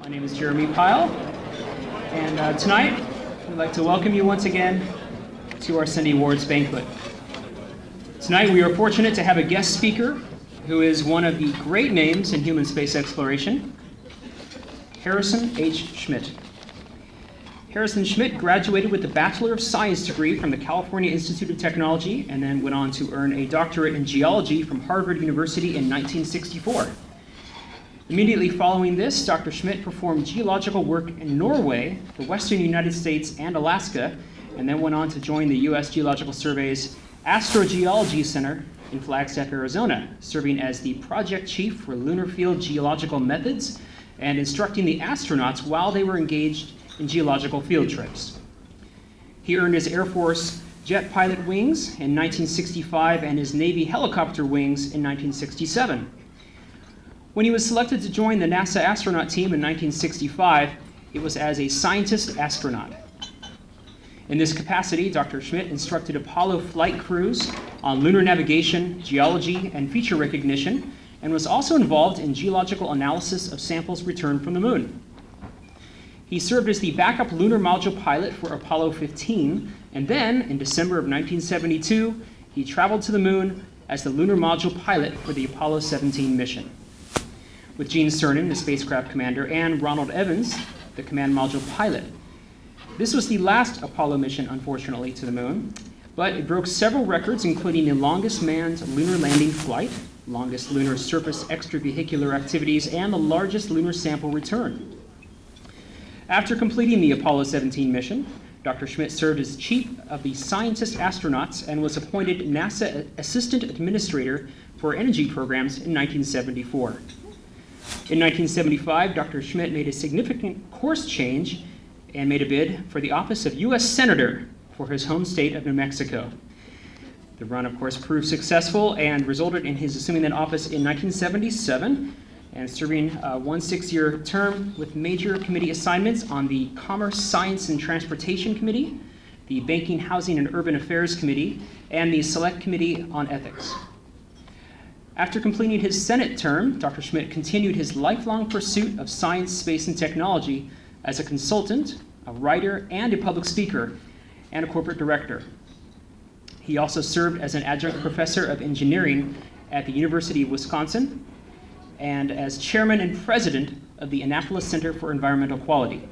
My name is Jeremy Pyle, and tonight I'd like to welcome you once again to our Sunday Awards Banquet. Tonight we are fortunate to have a guest speaker who is one of the great names in human space exploration, Harrison H. Schmitt. Harrison Schmitt graduated with a Bachelor of Science degree from the California Institute of Technology and then went on to earn a doctorate in geology from Harvard University in 1964. Immediately following this, Dr. Schmitt performed geological work in Norway, the western United States, and Alaska, and then went on to join the U.S. Geological Survey's Astrogeology Center in Flagstaff, Arizona, serving as the project chief for lunar field geological methods and instructing the astronauts while they were engaged in geological field trips. He earned his Air Force jet pilot wings in 1965 and his Navy helicopter wings in 1967. When he was selected to join the NASA astronaut team in 1965, it was as a scientist astronaut. In this capacity, Dr. Schmitt instructed Apollo flight crews on lunar navigation, geology, and feature recognition, and was also involved in geological analysis of samples returned from the moon. He served as the backup lunar module pilot for Apollo 15, and then, in December of 1972, he traveled to the moon as the lunar module pilot for the Apollo 17 mission. With Gene Cernan, the spacecraft commander, and Ronald Evans, the command module pilot. This was the last Apollo mission, unfortunately, to the moon, but it broke several records, including the longest manned lunar landing flight, longest lunar surface extravehicular activities, and the largest lunar sample return. After completing the Apollo 17 mission, Dr. Schmitt served as chief of the scientist astronauts and was appointed NASA Assistant Administrator for Energy Programs in 1974. In 1975, Dr. Schmitt made a significant course change and made a bid for the office of U.S. Senator for his home state of New Mexico. The run, of course, proved successful and resulted in his assuming that office in 1977 and serving one 6-year term with major committee assignments on the Commerce, Science, and Transportation Committee, the Banking, Housing, and Urban Affairs Committee, and the Select Committee on Ethics. After completing his Senate term, Dr. Schmitt continued his lifelong pursuit of science, space, and technology as a consultant, a writer, and a public speaker, and a corporate director. He also served as an adjunct professor of engineering at the University of Wisconsin and as chairman and president of the Annapolis Center for Environmental Quality.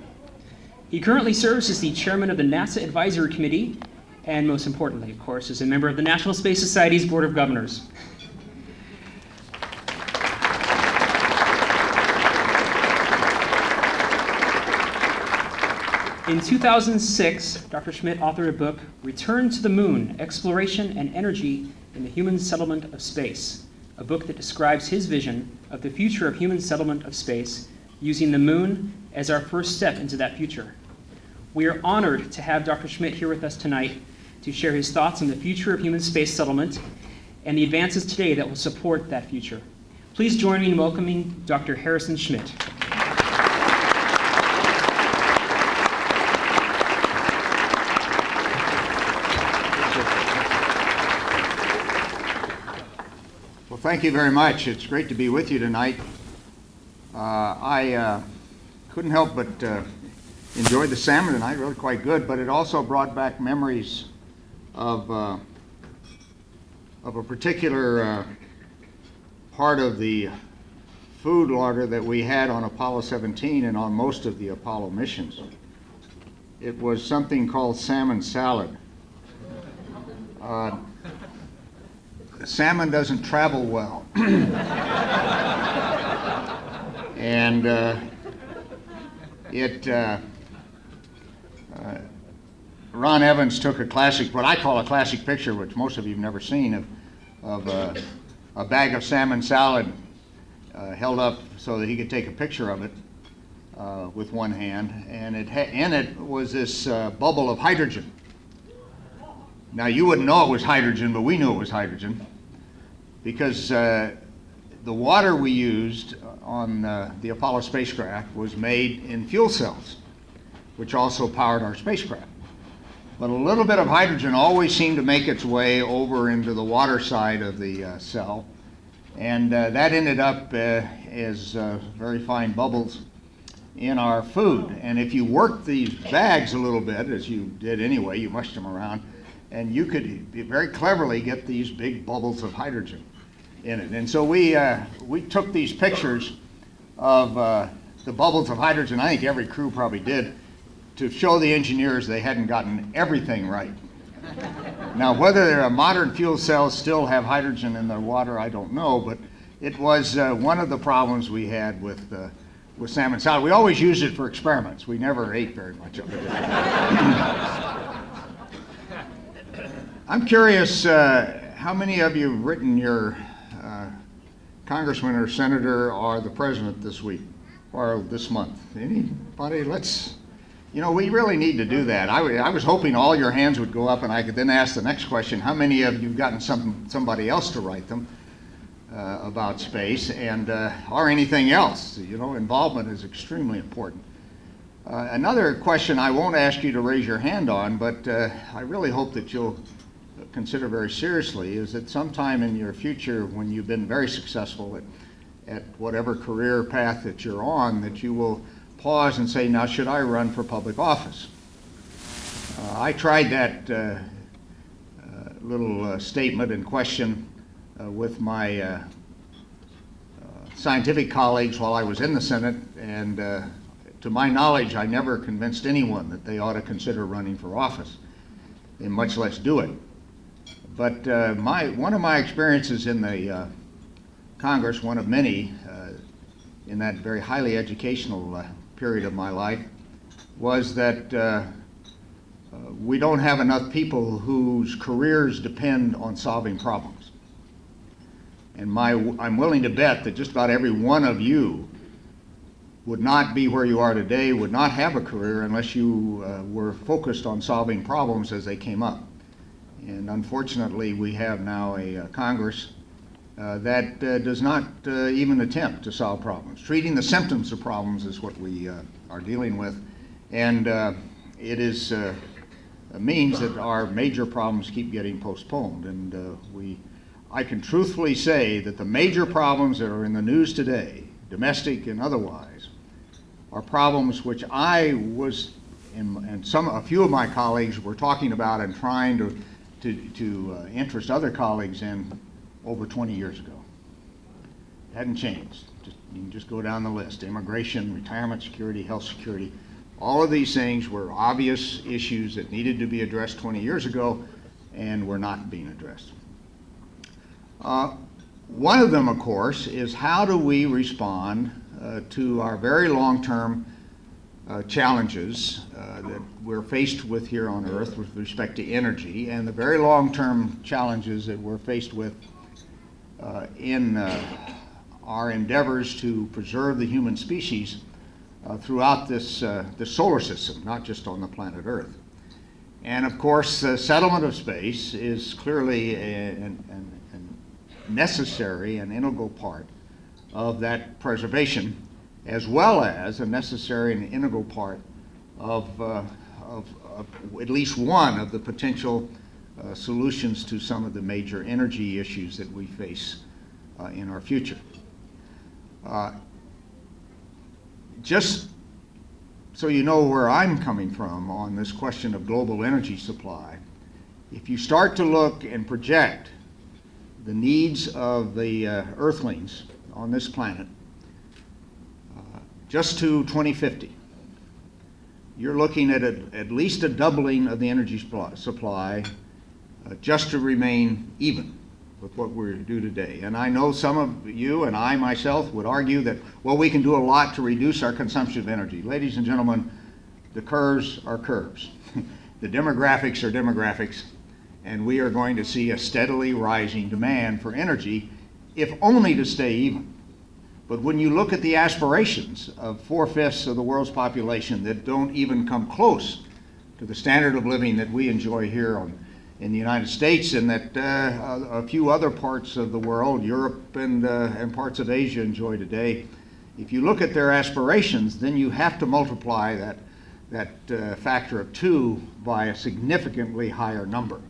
He currently serves as the chairman of the NASA Advisory Committee and, most importantly, of course, is a member of the National Space Society's Board of Governors. In 2006, Dr. Schmitt authored a book, Return to the Moon, Exploration and Energy in the Human Settlement of Space, a book that describes his vision of the future of human settlement of space, using the moon as our first step into that future. We are honored to have Dr. Schmitt here with us tonight to share his thoughts on the future of human space settlement and the advances today that will support that future. Please join me in welcoming Dr. Harrison Schmitt. Thank you very much. It's great to be with you tonight. I couldn't help but enjoy the salmon tonight, really quite good, but it also brought back memories of a particular part of the food order that we had on Apollo 17 and on most of the Apollo missions. It was something called salmon salad. Salmon doesn't travel well. And Ron Evans took a classic, what I call a classic picture, which most of you have never seen, of a bag of salmon salad held up so that he could take a picture of it with one hand. And in it was this bubble of hydrogen. Now, you wouldn't know it was hydrogen, but we knew it was hydrogen because the water we used on the Apollo spacecraft was made in fuel cells, which also powered our spacecraft. But a little bit of hydrogen always seemed to make its way over into the water side of the cell, and that ended up as very fine bubbles in our food. And if you work these bags a little bit, as you did anyway, you mushed them around, and you could very cleverly get these big bubbles of hydrogen in it. And so we took these pictures of the bubbles of hydrogen. I think every crew probably did, to show the engineers they hadn't gotten everything right. Now, whether modern fuel cells still have hydrogen in their water, I don't know, but it was one of the problems we had with salmon salad. We always used it for experiments. We never ate very much of it. I'm curious, how many of you have written your congressman or senator or the president this week or this month? Anybody? We really need to do that. I was hoping all your hands would go up and I could then ask the next question, how many of you have gotten somebody else to write them about space and or anything else? Involvement is extremely important. Another question I won't ask you to raise your hand on, but I really hope that you'll consider very seriously, is that sometime in your future, when you've been very successful at whatever career path that you're on, that you will pause and say, now should I run for public office? I tried that little statement and question with my scientific colleagues while I was in the Senate, and to my knowledge, I never convinced anyone that they ought to consider running for office, and much less do it. But one of my experiences in the Congress, one of many in that very highly educational period of my life, was that we don't have enough people whose careers depend on solving problems. And I'm willing to bet that just about every one of you would not be where you are today, would not have a career unless you were focused on solving problems as they came up. And unfortunately, we have now a Congress that does not even attempt to solve problems. Treating the symptoms of problems is what we are dealing with, and it means that our major problems keep getting postponed. And I can truthfully say that the major problems that are in the news today, domestic and otherwise, are problems which I was, and a few of my colleagues were talking about and trying to interest other colleagues in over 20 years ago. It hadn't changed. You can just go down the list. Immigration, retirement security, health security. All of these things were obvious issues that needed to be addressed 20 years ago and were not being addressed. One of them, of course, is how do we respond to our very long-term challenges that we're faced with here on Earth with respect to energy, and the very long-term challenges that we're faced with in our endeavors to preserve the human species throughout this solar system, not just on the planet Earth. And of course, the settlement of space is clearly a necessary and integral part of that preservation, as well as a necessary and integral part of at least one of the potential solutions to some of the major energy issues that we face in our future. Just so you know where I'm coming from on this question of global energy supply, if you start to look and project the needs of the Earthlings on this planet, just to 2050, you're looking at least a doubling of the energy supply just to remain even with what we do today. And I know some of you and I myself would argue that, well, we can do a lot to reduce our consumption of energy. Ladies and gentlemen, the curves are curves. The demographics are demographics, and we are going to see a steadily rising demand for energy, if only to stay even. But when you look at the aspirations of 4/5 of the world's population that don't even come close to the standard of living that we enjoy here in the United States, and that a few other parts of the world, Europe and parts of Asia, enjoy today, if you look at their aspirations, then you have to multiply that factor of 2 by a significantly higher number.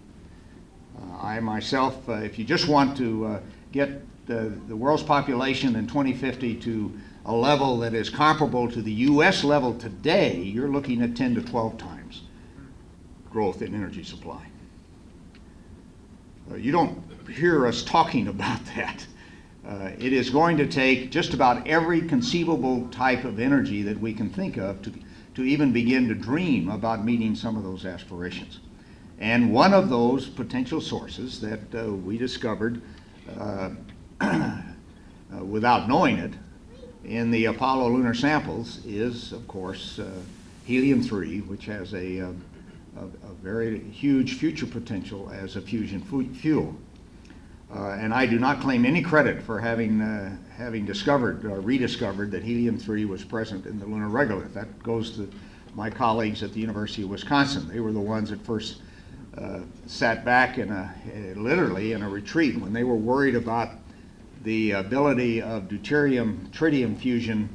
I myself, if you just want to get the world's population in 2050 to a level that is comparable to the U.S. level today, you're looking at 10 to 12 times growth in energy supply. You don't hear us talking about that. It is going to take just about every conceivable type of energy that we can think of to even begin to dream about meeting some of those aspirations. And one of those potential sources that we discovered without knowing it in the Apollo lunar samples is, of course, helium-3, which has a very huge future potential as a fusion fuel. And I do not claim any credit for having discovered or rediscovered that helium-3 was present in the lunar regolith. That goes to my colleagues at the University of Wisconsin. They were the ones that first sat back literally in a retreat when they were worried about the ability of deuterium-tritium fusion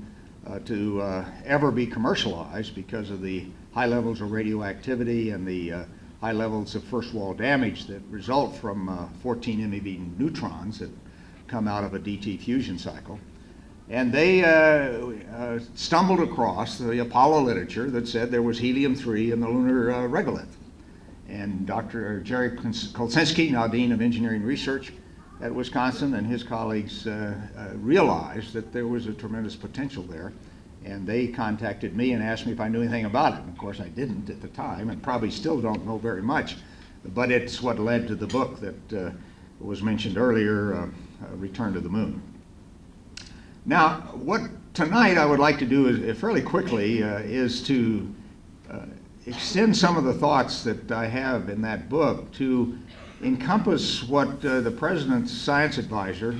to ever be commercialized because of the high levels of radioactivity and the high levels of first wall damage that result from 14 MeV neutrons that come out of a DT fusion cycle. And they stumbled across the Apollo literature that said there was helium-3 in the lunar regolith. And Dr. Jerry Kolczynski, now Dean of Engineering Research at Wisconsin, and his colleagues realized that there was a tremendous potential there. And they contacted me and asked me if I knew anything about it. And of course I didn't at the time, and probably still don't know very much. But it's what led to the book that was mentioned earlier, Return to the Moon. Now, what tonight I would like to do is, fairly quickly is to extend some of the thoughts that I have in that book to encompass what the President's science advisor,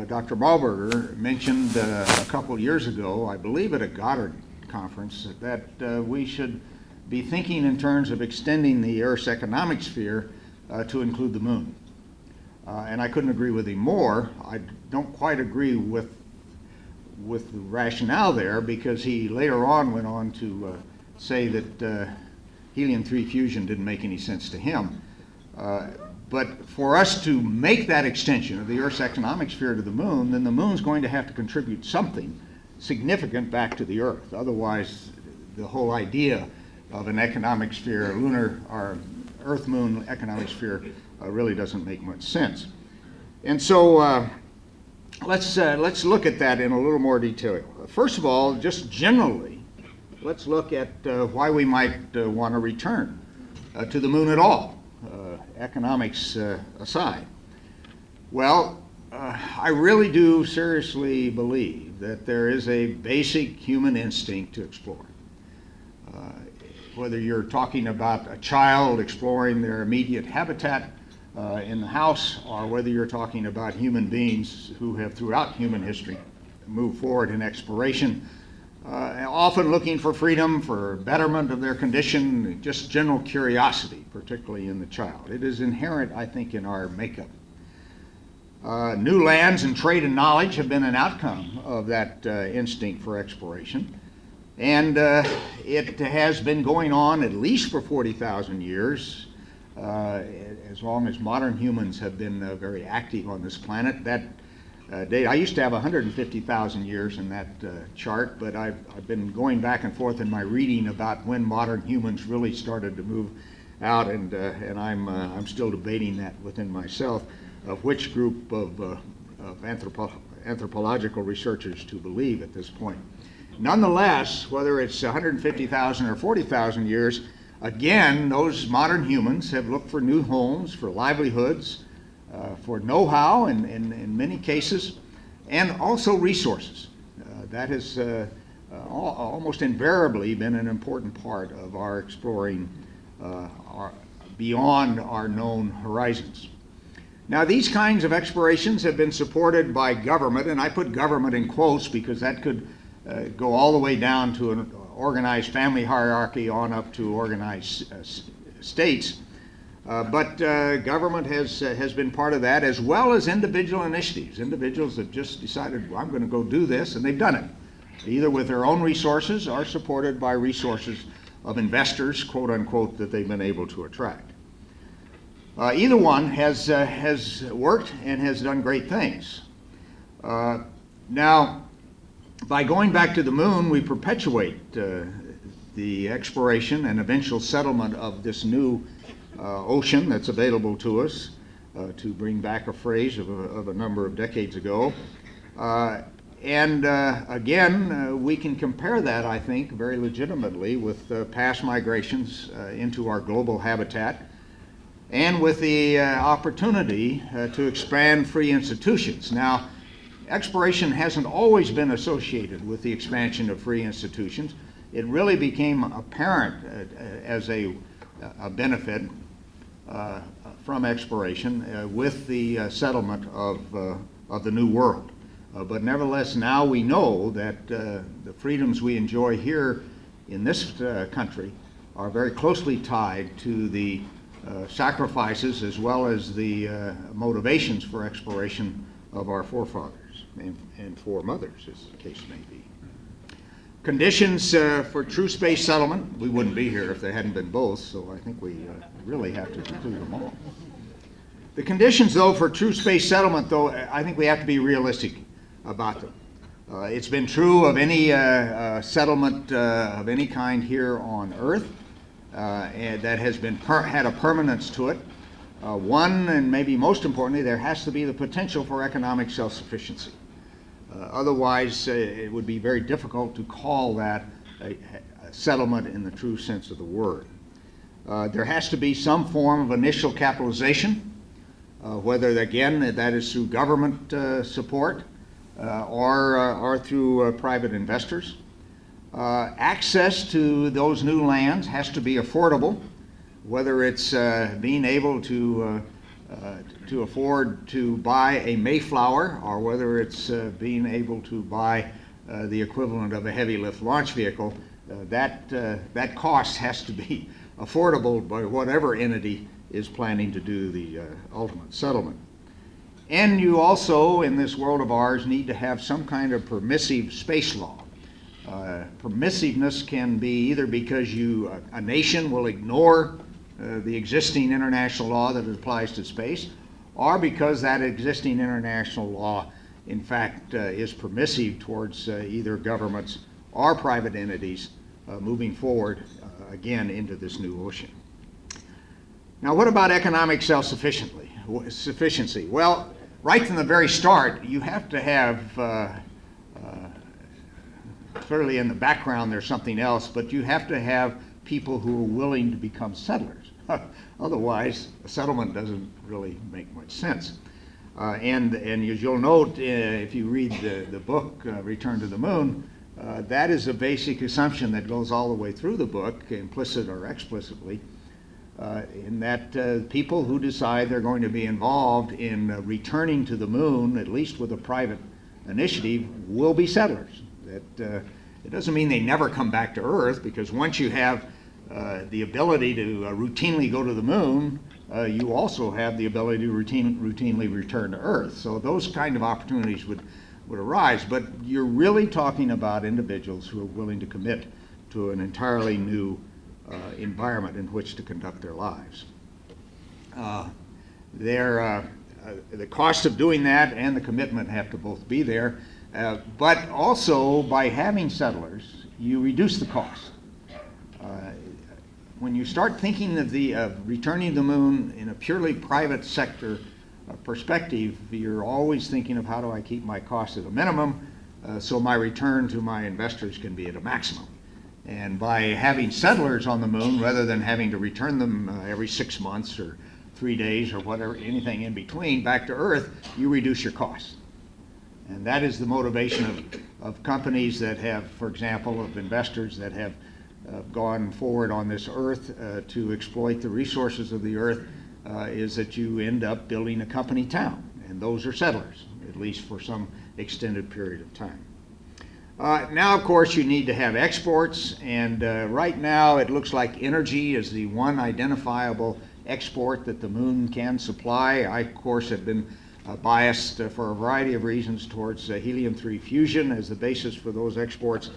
Dr. Ballberger, mentioned a couple years ago, I believe at a Goddard conference, that we should be thinking in terms of extending the Earth's economic sphere to include the moon. And I couldn't agree with him more. I don't quite agree with the rationale there, because he later on went on to say that helium-3 fusion didn't make any sense to him. But for us to make that extension of the Earth's economic sphere to the moon, then the moon's going to have to contribute something significant back to the Earth. Otherwise, the whole idea of an economic sphere, lunar or Earth-moon economic sphere, really doesn't make much sense. And so let's look at that in a little more detail. First of all, just generally, let's look at why we might want to return to the moon at all. Economics aside. Well, I really do seriously believe that there is a basic human instinct to explore. Whether you're talking about a child exploring their immediate habitat in the house, or whether you're talking about human beings who have throughout human history moved forward in exploration, often looking for freedom, for betterment of their condition, just general curiosity, particularly in the child. It is inherent, I think, in our makeup. New lands and trade and knowledge have been an outcome of that instinct for exploration. And it has been going on at least for 40,000 years, as long as modern humans have been very active on this planet. That date, I used to have 150,000 years in that chart, but I've been going back and forth in my reading about when modern humans really started to move out, and I'm still debating that within myself of which group of anthropological researchers to believe at this point. Nonetheless, whether it's 150,000 or 40,000 years, again, those modern humans have looked for new homes, for livelihoods, for know-how in many cases, and also resources. That has almost invariably been an important part of our exploring beyond our known horizons. Now, these kinds of explorations have been supported by government, and I put government in quotes because that could go all the way down to an organized family hierarchy on up to organized states. But government has been part of that, as well as individual initiatives. Individuals have just decided, well, I'm going to go do this, and they've done it, either with their own resources or supported by resources of investors, quote unquote, that they've been able to attract. Either one has worked and has done great things. Now, By going back to the moon, we perpetuate the exploration and eventual settlement of this new ocean that's available to us, to bring back a phrase of a number of decades ago. Again, we can compare that, I think, very legitimately with past migrations into our global habitat, and with the opportunity to expand free institutions. Now, exploration hasn't always been associated with the expansion of free institutions. It really became apparent as a benefit from exploration with the settlement of the New World. But nevertheless, now we know that the freedoms we enjoy here in this country are very closely tied to the sacrifices as well as the motivations for exploration of our forefathers and foremothers, as the case may be. Conditions for true space settlement, we wouldn't be here if there hadn't been both, so I think we really have to include them all. The conditions, though, for true space settlement, though, I think we have to be realistic about them. It's been true of any settlement of any kind here on Earth and that has been had a permanence to it. One, and maybe most importantly, there has to be the potential for economic self-sufficiency. Otherwise, it would be very difficult to call that a settlement in the true sense of the word. There has to be some form of initial capitalization, whether, again, that is through government support or through private investors. Access to those new lands has to be affordable, whether it's being able to afford to buy a Mayflower, or whether it's being able to buy the equivalent of a heavy lift launch vehicle. That cost has to be affordable by whatever entity is planning to do the ultimate settlement. And you also, in this world of ours, need to have some kind of permissive space law. Permissiveness can be either because a nation will ignore the existing international law that applies to space, or because that existing international law, in fact, is permissive towards either governments or private entities moving forward again into this new ocean. Now, what about economic self-sufficiency? Well, right from the very start, you have to have, clearly in the background there's something else, but you have to have people who are willing to become settlers. Otherwise, a settlement doesn't really make much sense. And as you'll note, if you read the book, Return to the Moon, that is a basic assumption that goes all the way through the book, implicit or explicitly, in that people who decide they're going to be involved in returning to the moon, at least with a private initiative, will be settlers. That it doesn't mean they never come back to Earth, because once you have the ability to routinely go to the moon, you also have the ability to routinely return to Earth. So those kind of opportunities would arise, but you're really talking about individuals who are willing to commit to an entirely new environment in which to conduct their lives. The cost of doing that and the commitment have to both be there, but also by having settlers, you reduce the cost. When you start thinking of returning to the moon in a purely private sector perspective, you're always thinking of how do I keep my costs at a minimum so my return to my investors can be at a maximum. And by having settlers on the moon, rather than having to return them every 6 months or 3 days or whatever, anything in between, back to Earth, you reduce your costs. And that is the motivation of companies that have, for example, of investors that have gone forward on this Earth to exploit the resources of the Earth, is that you end up building a company town. And those are settlers, at least for some extended period of time. Now, of course, you need to have exports, and right now it looks like energy is the one identifiable export that the moon can supply. I, of course, have been biased for a variety of reasons towards helium-3 fusion as the basis for those exports.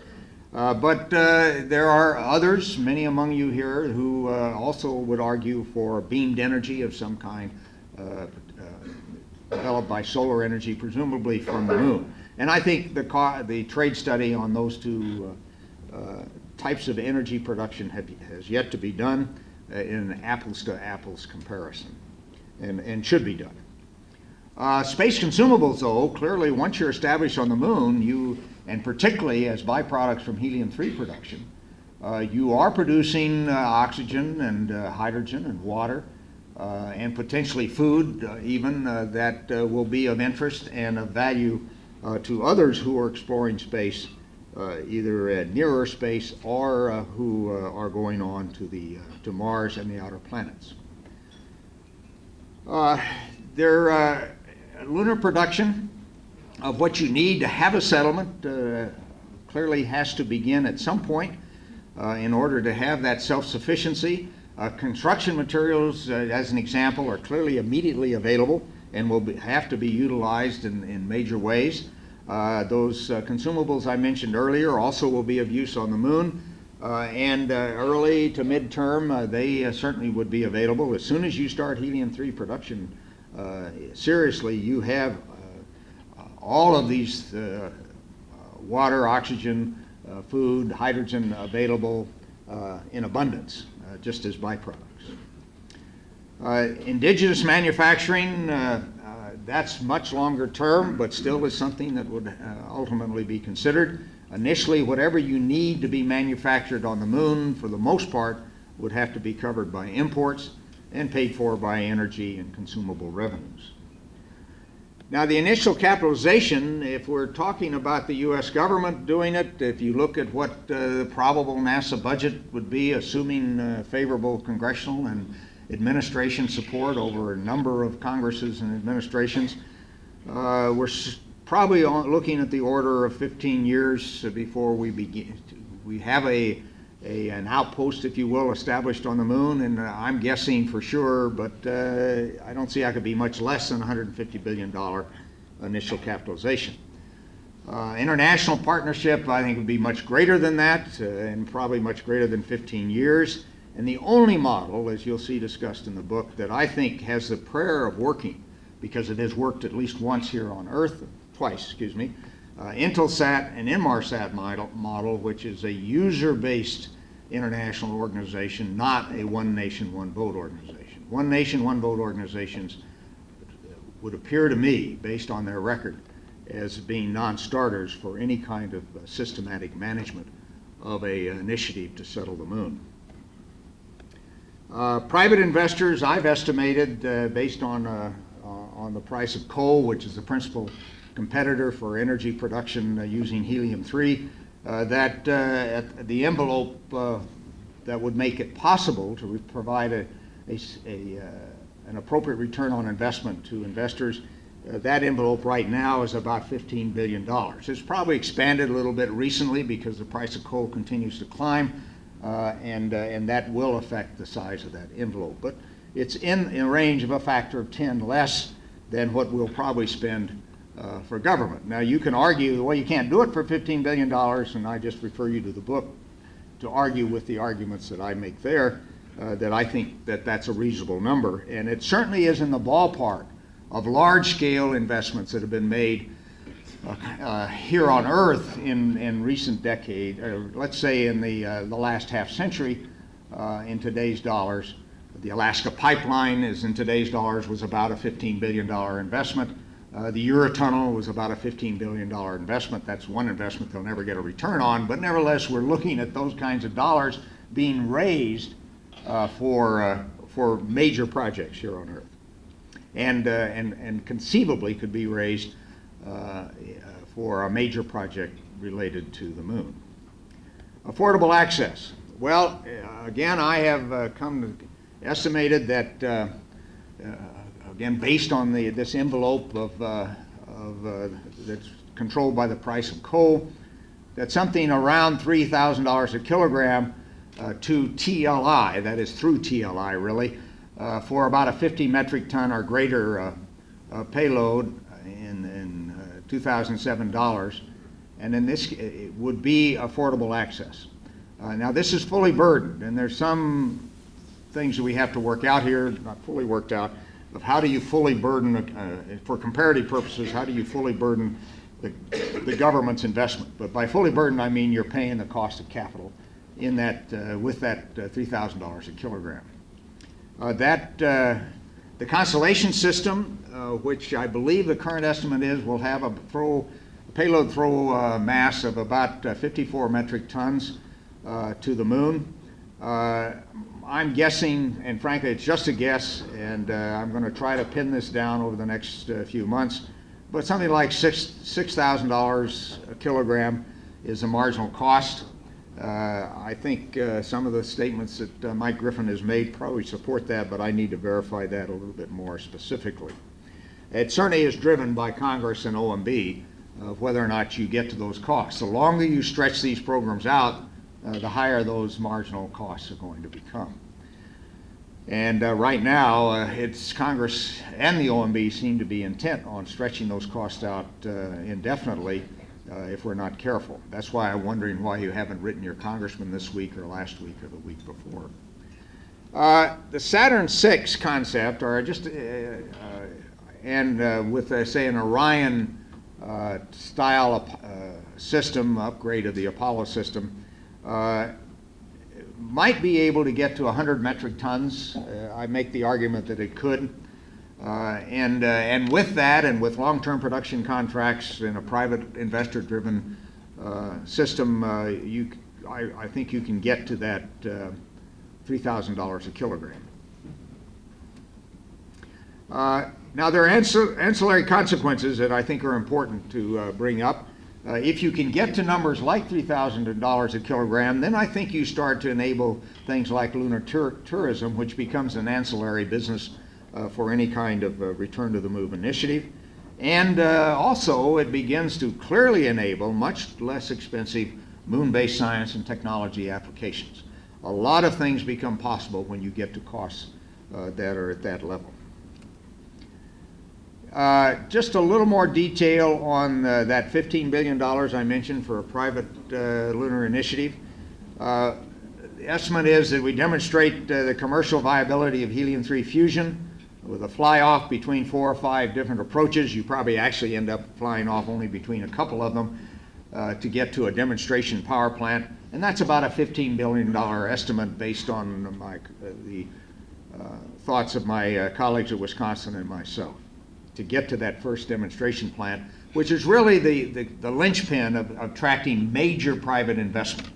But there are others, many among you here, who also would argue for beamed energy of some kind developed by solar energy, presumably from the moon. And I think the trade study on those two types of energy production has yet to be done in an apples-to-apples comparison, and should be done. Space consumables, though, clearly once you're established on the moon, and particularly as byproducts from helium-3 production, you are producing oxygen and hydrogen and water and potentially food even that will be of interest and of value to others who are exploring space, either at nearer space or who are going on to Mars and the outer planets. Lunar production of what you need to have a settlement clearly has to begin at some point in order to have that self-sufficiency. Construction materials, as an example, are clearly immediately available and will have to be utilized in major ways. Those consumables I mentioned earlier also will be of use on the moon, and early to mid-term they certainly would be available. As soon as you start helium-3 production seriously, you have all of these water, oxygen, food, hydrogen available in abundance, just as byproducts. Indigenous manufacturing, that's much longer term, but still is something that would ultimately be considered. Initially, whatever you need to be manufactured on the moon, for the most part, would have to be covered by imports and paid for by energy and consumable revenues. Now, the initial capitalization, if we're talking about the U.S. government doing it, if you look at what the probable NASA budget would be, assuming favorable congressional and administration support over a number of Congresses and administrations, we're probably looking at the order of 15 years before we have an outpost, if you will, established on the moon, and I'm guessing for sure, but I don't see how it could be much less than $150 billion initial capitalization. International partnership, I think, would be much greater than that, and probably much greater than 15 years. And the only model, as you'll see discussed in the book, that I think has the prayer of working, because it has worked at least once here on Earth, twice, excuse me, Intelsat and Inmarsat model, which is a user-based international organization, not a one nation, one vote organization. One nation, one vote organizations would appear to me, based on their record, as being non-starters for any kind of systematic management of an initiative to settle the moon. Private investors, I've estimated, based on the price of coal, which is the principal competitor for energy production using helium-3, that at the envelope that would make it possible to provide an appropriate return on investment to investors, that envelope right now is about $15 billion. It's probably expanded a little bit recently because the price of coal continues to climb, and that will affect the size of that envelope. But it's in a range of a factor of 10 less than what we'll probably spend for government. Now, you can argue, well, you can't do it for $15 billion, and I just refer you to the book to argue with the arguments that I make there, that I think that that's a reasonable number. And it certainly is in the ballpark of large-scale investments that have been made here on Earth in recent decades, or let's say in the last half century, in today's dollars. The Alaska pipeline is in today's dollars was about a $15 billion investment. The Eurotunnel was about a $15 billion investment. That's one investment they'll never get a return on, but nevertheless, we're looking at those kinds of dollars being raised for major projects here on Earth, and conceivably could be raised for a major project related to the moon. Affordable access. Well, again, I have estimated that, again, based on this envelope that's controlled by the price of coal, that something around $3,000 a kilogram to TLI, that is through TLI really, for about a 50 metric ton or greater payload in 2007 dollars, and then this would be affordable access. Now, this is fully burdened, and there's some things that we have to work out here, not fully worked out, of how do you fully burden, for comparative purposes, how do you fully burden the government's investment. But by fully burdened, I mean you're paying the cost of capital in that with that $3,000 a kilogram. The Constellation system, which I believe the current estimate is, will have a payload throw mass of about 54 metric tons to the moon. I'm guessing, and frankly it's just a guess, and I'm going to try to pin this down over the next few months, but something like $6,000 a kilogram is the marginal cost. I think some of the statements that Mike Griffin has made probably support that, but I need to verify that a little bit more specifically. It certainly is driven by Congress and OMB of whether or not you get to those costs. The longer you stretch these programs out, the higher those marginal costs are going to become. And right now, it's Congress and the OMB seem to be intent on stretching those costs out indefinitely if we're not careful. That's why I'm wondering why you haven't written your congressman this week or last week or the week before. The Saturn VI concept, or just with say an Orion style system upgrade of the Apollo system, might be able to get to 100 metric tons. I make the argument that it could. And with that, and with long-term production contracts in a private investor-driven system, I think you can get to that $3,000 a kilogram. Now, there are ancillary consequences that I think are important to bring up. If you can get to numbers like $3,000 a kilogram, then I think you start to enable things like lunar tourism, which becomes an ancillary business for any kind of return to the moon initiative. And also, it begins to clearly enable much less expensive moon-based science and technology applications. A lot of things become possible when you get to costs that are at that level. Just a little more detail on that $15 billion I mentioned for a private lunar initiative. The estimate is that we demonstrate the commercial viability of helium-3 fusion with a fly-off between 4 or 5 different approaches. You probably actually end up flying off only between a couple of them to get to a demonstration power plant. And that's about a $15 billion estimate based on the thoughts of my colleagues at Wisconsin and myself, to get to that first demonstration plant, which is really the linchpin of attracting major private investment.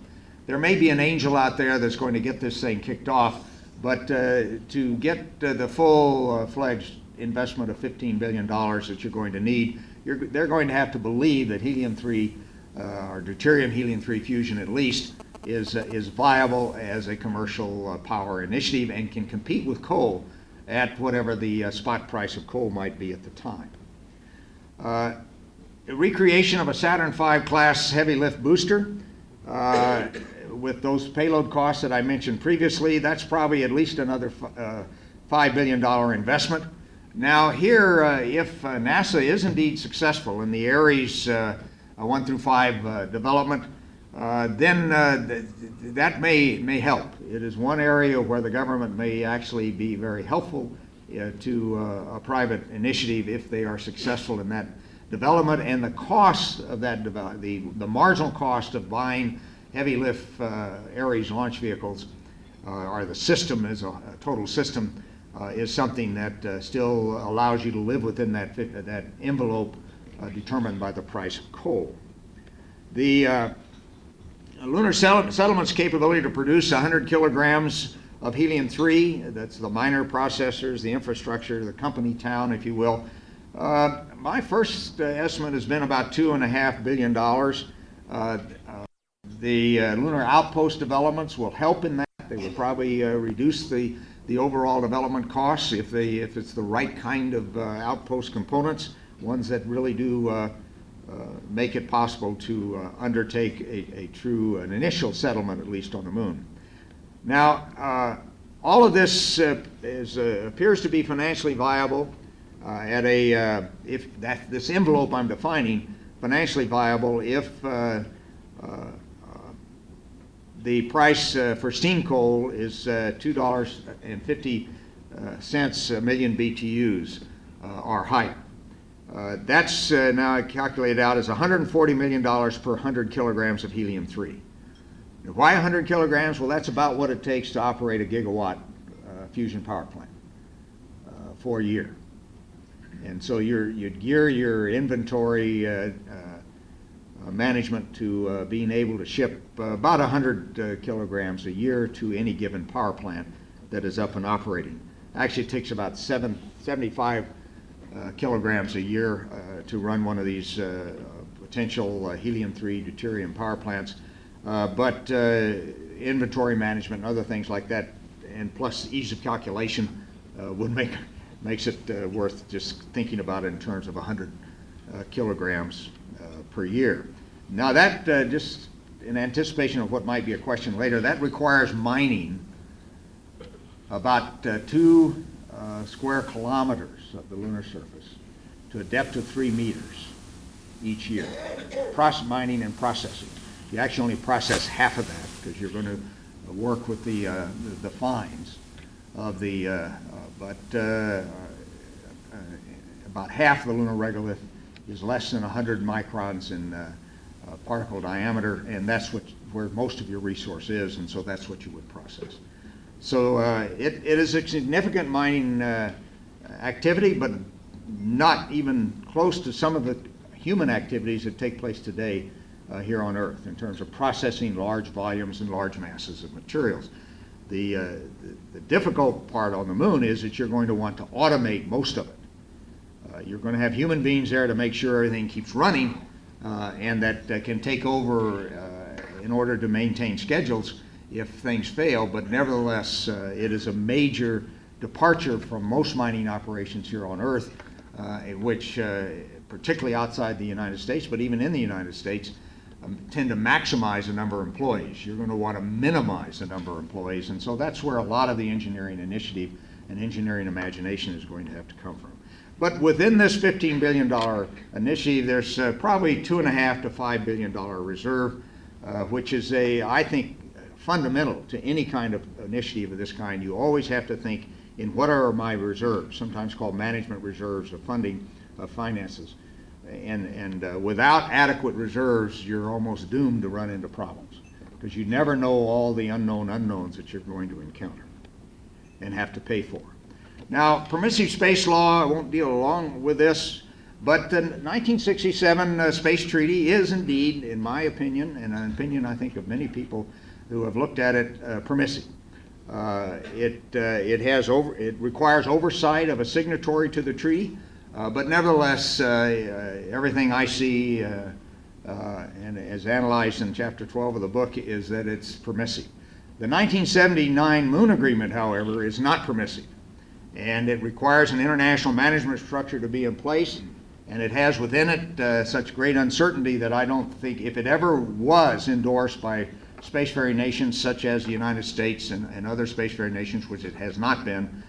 There may be an angel out there that's going to get this thing kicked off, but to get the full-fledged investment of $15 billion that you're going to need, they're going to have to believe that helium-3, or deuterium helium-3 fusion at least, is viable as a commercial power initiative and can compete with coal at whatever the spot price of coal might be at the time. The recreation of a Saturn V class heavy lift booster with those payload costs that I mentioned previously, that's probably at least another $5 billion investment. Now here, if NASA is indeed successful in the Ares 1 through 5 development, then that may help. It is one area where the government may actually be very helpful to a private initiative if they are successful in that development. And the cost of that the marginal cost of buying heavy lift Ares launch vehicles, or the system as a total system, is something that still allows you to live within that envelope determined by the price of coal. The lunar settlement's capability to produce 100 kilograms of helium-3, that's the minor processors, the infrastructure, the company town, if you will. My first estimate has been about $2.5 billion. The lunar outpost developments will help in that. They will probably reduce the overall development costs if it's the right kind of outpost components, ones that really do make it possible to undertake an initial settlement, at least on the moon. Now, all of this appears to be financially viable at this envelope I'm defining, financially viable if the price for steam coal is $2.50 a million BTUs or higher. That's now calculated out as $140 million per 100 kilograms of helium-3. Why 100 kilograms? Well, that's about what it takes to operate a gigawatt fusion power plant for a year. And so you'd gear your inventory management to being able to ship about 100 kilograms a year to any given power plant that is up and operating. Actually, it takes about 75 kilograms a year to run one of these potential helium-3 deuterium power plants. But inventory management and other things like that, and plus ease of calculation, makes it worth just thinking about it in terms of 100 kilograms per year. Now that, just in anticipation of what might be a question later, that requires mining about 2 square kilometers of the lunar surface to a depth of 3 meters each year. Mining and processing. You actually only process half of that because you're going to work with the fines of the, about half the lunar regolith is less than 100 microns in particle diameter, and that's where most of your resource is, and so that's what you would process. So it is a significant mining activity, but not even close to some of the human activities that take place today here on Earth in terms of processing large volumes and large masses of materials. The difficult part on the moon is that you're going to want to automate most of it. You're going to have human beings there to make sure everything keeps running, and that can take over in order to maintain schedules if things fail, but nevertheless it is a major departure from most mining operations here on Earth, which particularly outside the United States, but even in the United States, tend to maximize the number of employees. You're going to want to minimize the number of employees, and so that's where a lot of the engineering initiative and engineering imagination is going to have to come from. But within this $15 billion initiative, there's probably $2.5 to $5 billion reserve, which is I think, fundamental to any kind of initiative of this kind. You always have to think in what are my reserves, sometimes called management reserves of funding of finances. And without adequate reserves, you're almost doomed to run into problems because you never know all the unknown unknowns that you're going to encounter and have to pay for. Now, permissive space law, I won't deal long with this, but the 1967 Space Treaty is indeed, in my opinion, and an opinion I think of many people who have looked at it, permissive. It requires oversight of a signatory to the treaty. But nevertheless, everything I see and as analyzed in Chapter 12 of the book is that it's permissive. The 1979 Moon Agreement, however, is not permissive, and it requires an international management structure to be in place, and it has within it such great uncertainty that I don't think, if it ever was endorsed by spacefaring nations such as the United States and other spacefaring nations, which it has not been,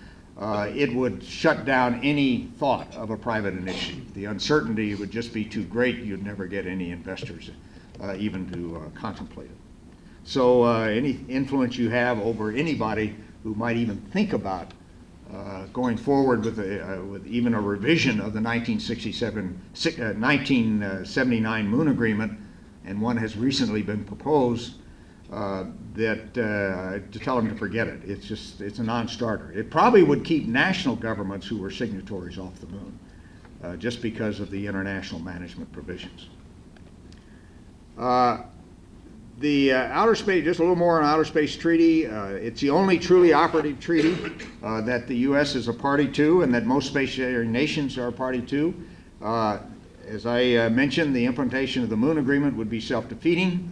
it would shut down any thought of a private initiative. The uncertainty would just be too great. You'd never get any investors even to contemplate it. So any influence you have over anybody who might even think about going forward with even a revision of the 1979 Moon Agreement, and one has recently been proposed, to tell them to forget it. It's a non-starter. It probably would keep national governments who were signatories off the moon, just because of the international management provisions. The outer space, just a little more on outer space treaty. It's the only truly operative treaty that the U.S. is a party to, and that most spacefaring nations are a party to. As I mentioned, the implementation of the Moon Agreement would be self-defeating.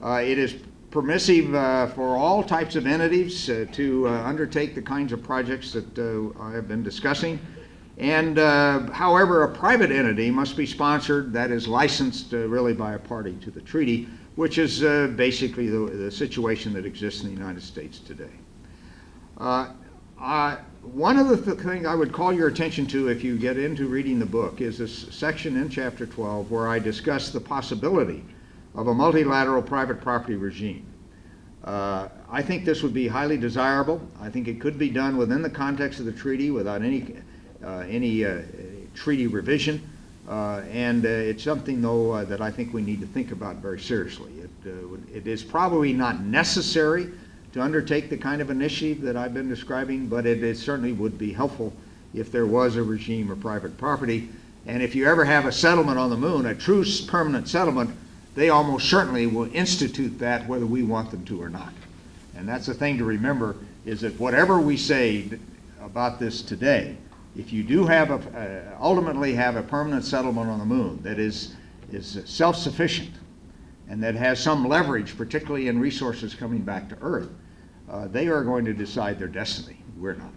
It is permissive for all types of entities to undertake the kinds of projects that I have been discussing. And however, a private entity must be sponsored that is licensed really by a party to the treaty, which is basically the situation that exists in the United States today. One of the things I would call your attention to if you get into reading the book is this section in Chapter 12 where I discuss the possibility of a multilateral private property regime. I think this would be highly desirable. I think it could be done within the context of the treaty without any treaty revision. And it's something, though, that I think we need to think about very seriously. It is probably not necessary to undertake the kind of initiative that I've been describing, but it certainly would be helpful if there was a regime of private property. And if you ever have a settlement on the moon, a true permanent settlement, they almost certainly will institute that whether we want them to or not. And that's the thing to remember, is that whatever we say about this today, if you do have ultimately have a permanent settlement on the moon that is self-sufficient and that has some leverage, particularly in resources coming back to Earth, they are going to decide their destiny. We're not.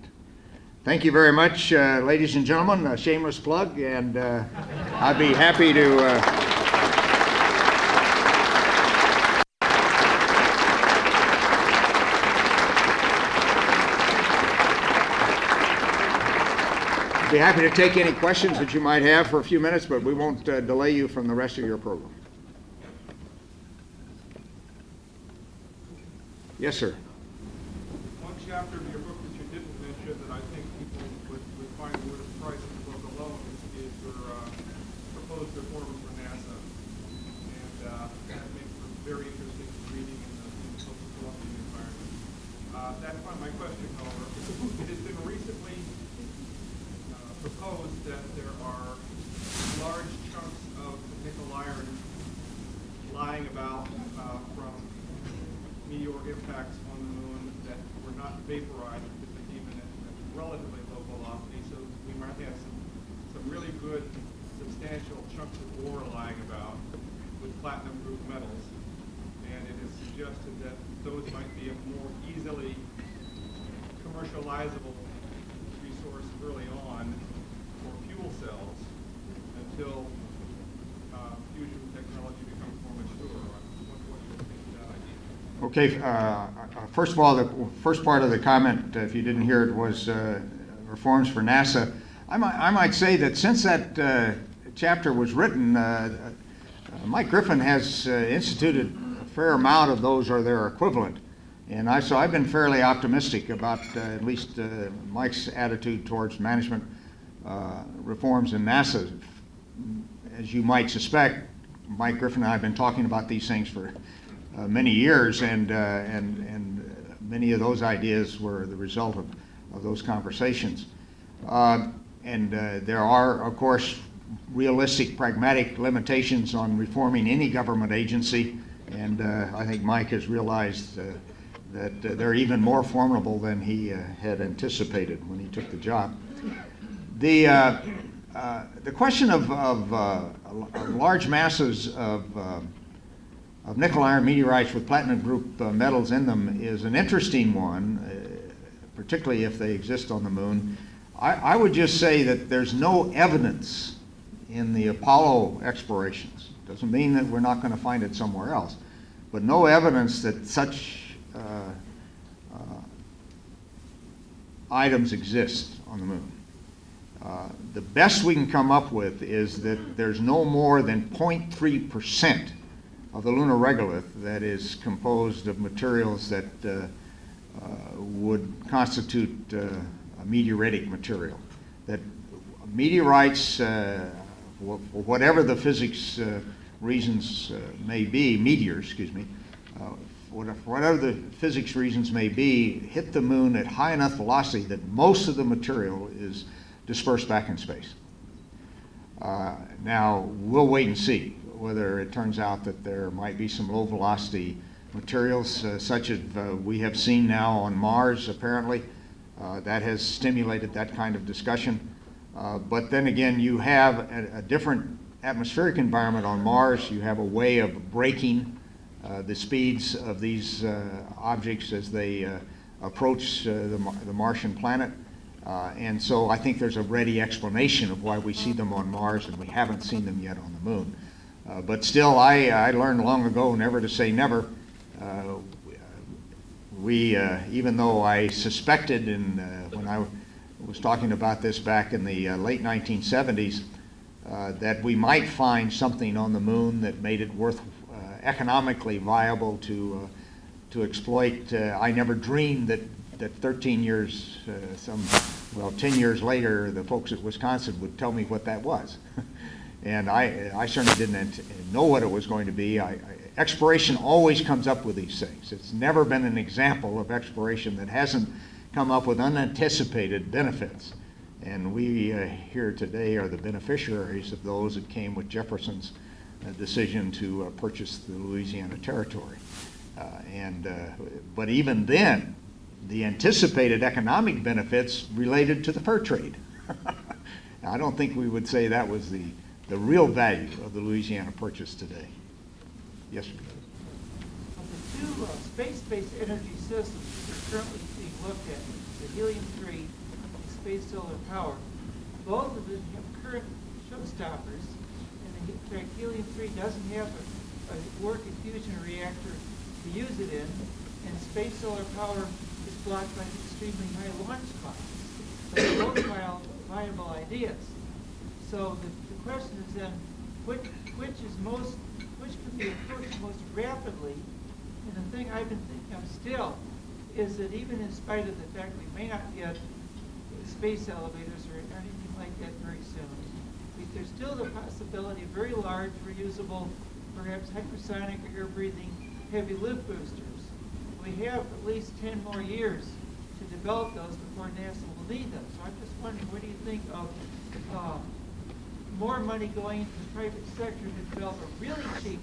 Thank you very much, ladies and gentlemen. A shameless plug, and I'd be happy to take any questions that you might have for a few minutes, but we won't delay you from the rest of your program. Yes, sir. One chapter of your book that you didn't mention that I think people would find worth the price of the book alone is your proposed reforms for NASA. And that makes for very interesting reading in the post-Columbian environment. That's not my question, however. It has been recently proposed that there are large chunks of nickel iron lying about from meteoric impacts on the moon that were not vaporized because they came in at relatively low velocity. So we might have some really good substantial chunks of ore lying about with platinum group metals. And it is suggested that those might be a more easily commercializable resource early on for fuel cells until fusion technology becomes more mature. What do you think of that idea? Okay, first of all, the first part of the comment, if you didn't hear it, was reforms for NASA. I might say that since that chapter was written, Mike Griffin has instituted a fair amount of those or their equivalent. And so I've been fairly optimistic about at least Mike's attitude towards management reforms in NASA. As you might suspect, Mike Griffin and I have been talking about these things for many years, and many of those ideas were the result of those conversations. There are, of course, realistic, pragmatic limitations on reforming any government agency, and I think Mike has realized that they're even more formidable than he had anticipated when he took the job. The question of large masses of nickel iron meteorites with platinum group metals in them is an interesting one, particularly if they exist on the moon. I would just say that there's no evidence in the Apollo explorations. Doesn't mean that we're not going to find it somewhere else, but no evidence that such items exist on the moon. The best we can come up with is that there's no more than 0.3% of the lunar regolith that is composed of materials that would constitute a meteoritic material. That meteorites, whatever the physics reasons may be, meteors, excuse me, whatever the physics reasons may be, hit the moon at high enough velocity that most of the material is dispersed back in space. Now, we'll wait and see whether it turns out that there might be some low velocity materials such as we have seen now on Mars, apparently. That has stimulated that kind of discussion. But then again, you have a different atmospheric environment on Mars. You have a way of breaking the speeds of these objects as they approach the Martian planet. And so I think there's a ready explanation of why we see them on Mars and we haven't seen them yet on the moon. But still, I learned long ago never to say never. Even though I suspected when I was talking about this back in the late 1970s, that we might find something on the moon that made it worth economically viable to exploit. I never dreamed that 13 years, 10 years later, the folks at Wisconsin would tell me what that was. And I certainly didn't know what it was going to be. Exploration always comes up with these things. It's never been an example of exploration that hasn't come up with unanticipated benefits. And we here today are the beneficiaries of those that came with Jefferson's decision to purchase the Louisiana Territory. But even then, the anticipated economic benefits related to the fur trade. I don't think we would say that was the real value of the Louisiana Purchase today. Yes, sir. Of the two space-based energy systems that are currently being looked at, the helium-3 and space solar power, both of them have current showstoppers, and in fact, helium-3 doesn't have a working fusion reactor to use it in, and space solar power is blocked by extremely high launch costs. But they're both viable ideas. So the question is then, which can be approached most rapidly? And the thing I've been thinking of still is that even in spite of the fact we may not get space elevators or anything like that very soon, there's still the possibility of very large, reusable, perhaps hypersonic or air-breathing heavy lift boosters. We have at least 10 more years to develop those before NASA will need them. So I'm just wondering, what do you think of more money going into the private sector to develop a really cheap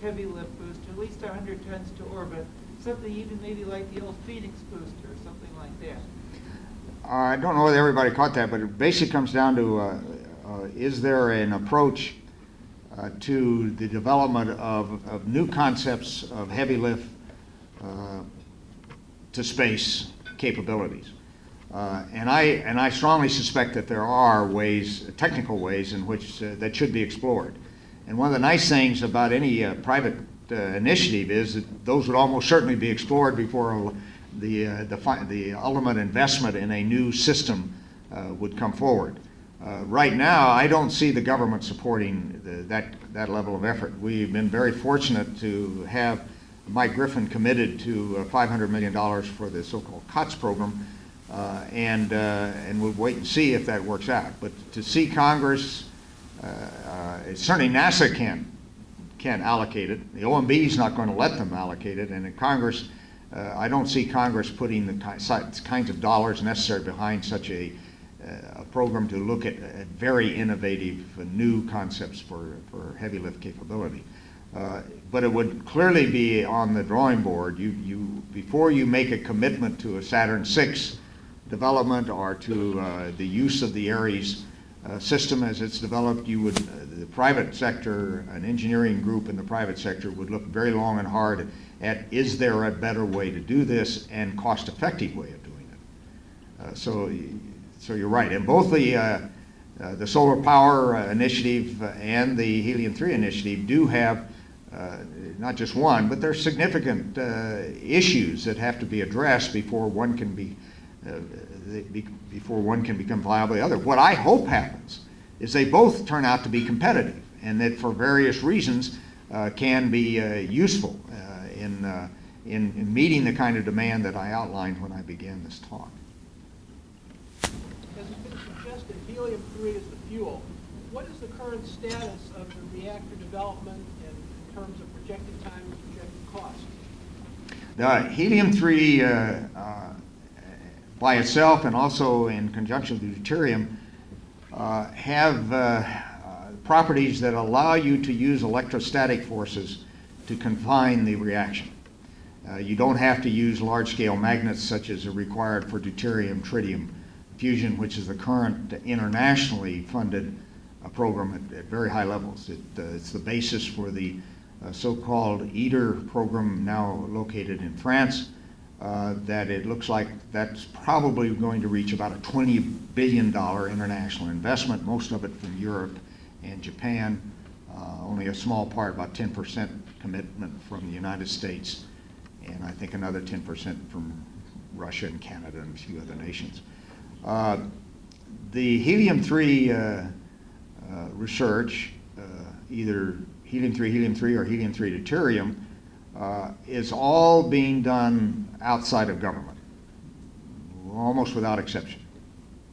heavy lift booster, at least 100 tons to orbit, something even maybe like the old Phoenix booster or something like that? I don't know whether everybody caught that, but it basically comes down to is there an approach to the development of new concepts of heavy lift to space capabilities. And I strongly suspect that there are ways, technical ways, in which that should be explored. And one of the nice things about any private initiative is that those would almost certainly be explored before the ultimate investment in a new system would come forward. Right now, I don't see the government supporting that level of effort. We've been very fortunate to have Mike Griffin committed to $500 million for the so-called COTS program, and we'll wait and see if that works out. But to see Congress, certainly NASA can't allocate it. The OMB is not going to let them allocate it, and in Congress, I don't see Congress putting the kinds of dollars necessary behind such a program to look at very innovative new concepts for heavy lift capability. But it would clearly be on the drawing board. Before you make a commitment to a Saturn VI development or to the use of the Ares system as it's developed, the private sector, an engineering group in the private sector would look very long and hard at, is there a better way to do this and cost-effective way of doing it? So you're right. And both the solar power initiative and the helium-3 initiative do have not just one, but there's significant issues that have to be addressed before one can become viable the other. What I hope happens is they both turn out to be competitive, and that for various reasons can be useful in meeting the kind of demand that I outlined when I began this talk. As has been suggested, helium-3 is the fuel. What is the current status of the reactor development in terms of projected time and projected cost? The helium-3 by itself and also in conjunction with deuterium have properties that allow you to use electrostatic forces to confine the reaction. You don't have to use large-scale magnets such as are required for deuterium-tritium fusion, which is the current internationally funded program at very high levels. It's the basis for the so-called ITER program now located in France, that it looks like that's probably going to reach about a $20 billion international investment, most of it from Europe and Japan, only a small part, about 10% commitment from the United States, and I think another 10% from Russia and Canada and a few other nations. The helium-3 research, either helium-3 or helium-3 deuterium, is all being done outside of government, almost without exception.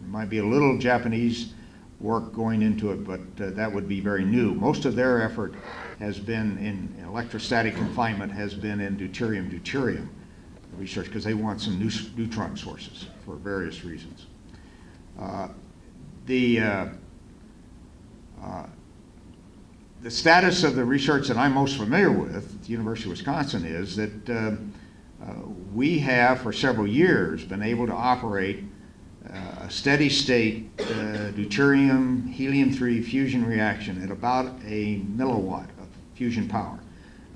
There might be a little Japanese work going into it, but that would be very new. Most of their effort has been in electrostatic confinement, has been in deuterium research, because they want some neutron sources for various reasons. The status of the research that I'm most familiar with at the University of Wisconsin is that we have for several years been able to operate a steady state deuterium helium-3 fusion reaction at about a milliwatt of fusion power.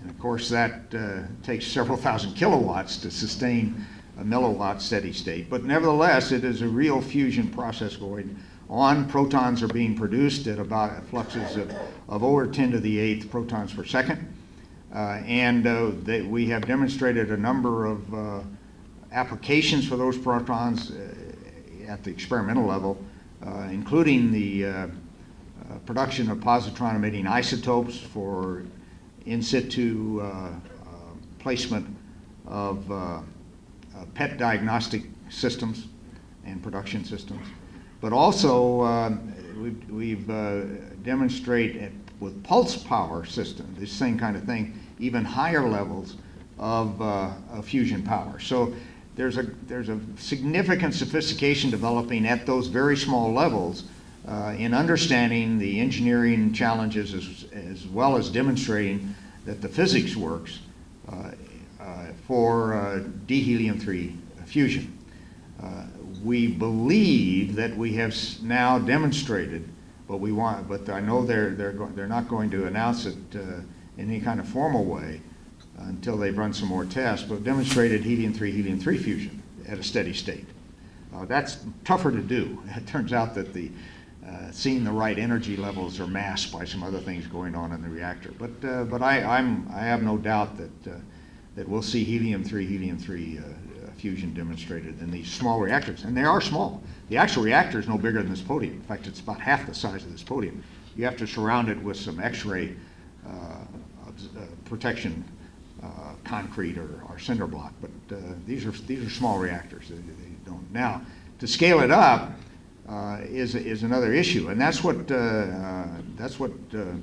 And of course that takes several thousand kilowatts to sustain a milliwatt steady state, but nevertheless it is a real fusion process going on. Protons are being produced at about fluxes of over 10 to the 8th protons per second. We have demonstrated a number of applications for those protons at the experimental level, including the production of positron-emitting isotopes for in situ placement of PET diagnostic systems and production systems. But also we've demonstrated with pulse power systems, this same kind of thing, even higher levels of fusion power. So there's a significant sophistication developing at those very small levels in understanding the engineering challenges as well as demonstrating that the physics works for dihelium-3 fusion. We believe that we have now demonstrated what we want, but I know they're not going to announce it in any kind of formal way until they've run some more tests, but demonstrated helium-3 fusion at a steady state. That's tougher to do. It turns out that seeing the right energy levels are masked by some other things going on in the reactor. But I have no doubt that we'll see helium-3 fusion demonstrated in these small reactors, and they are small. The actual reactor is no bigger than this podium. In fact, it's about half the size of this podium. You have to surround it with some X-ray protection concrete or cinder block, but these are small reactors. They don't. Now, to scale it up is another issue, and that's what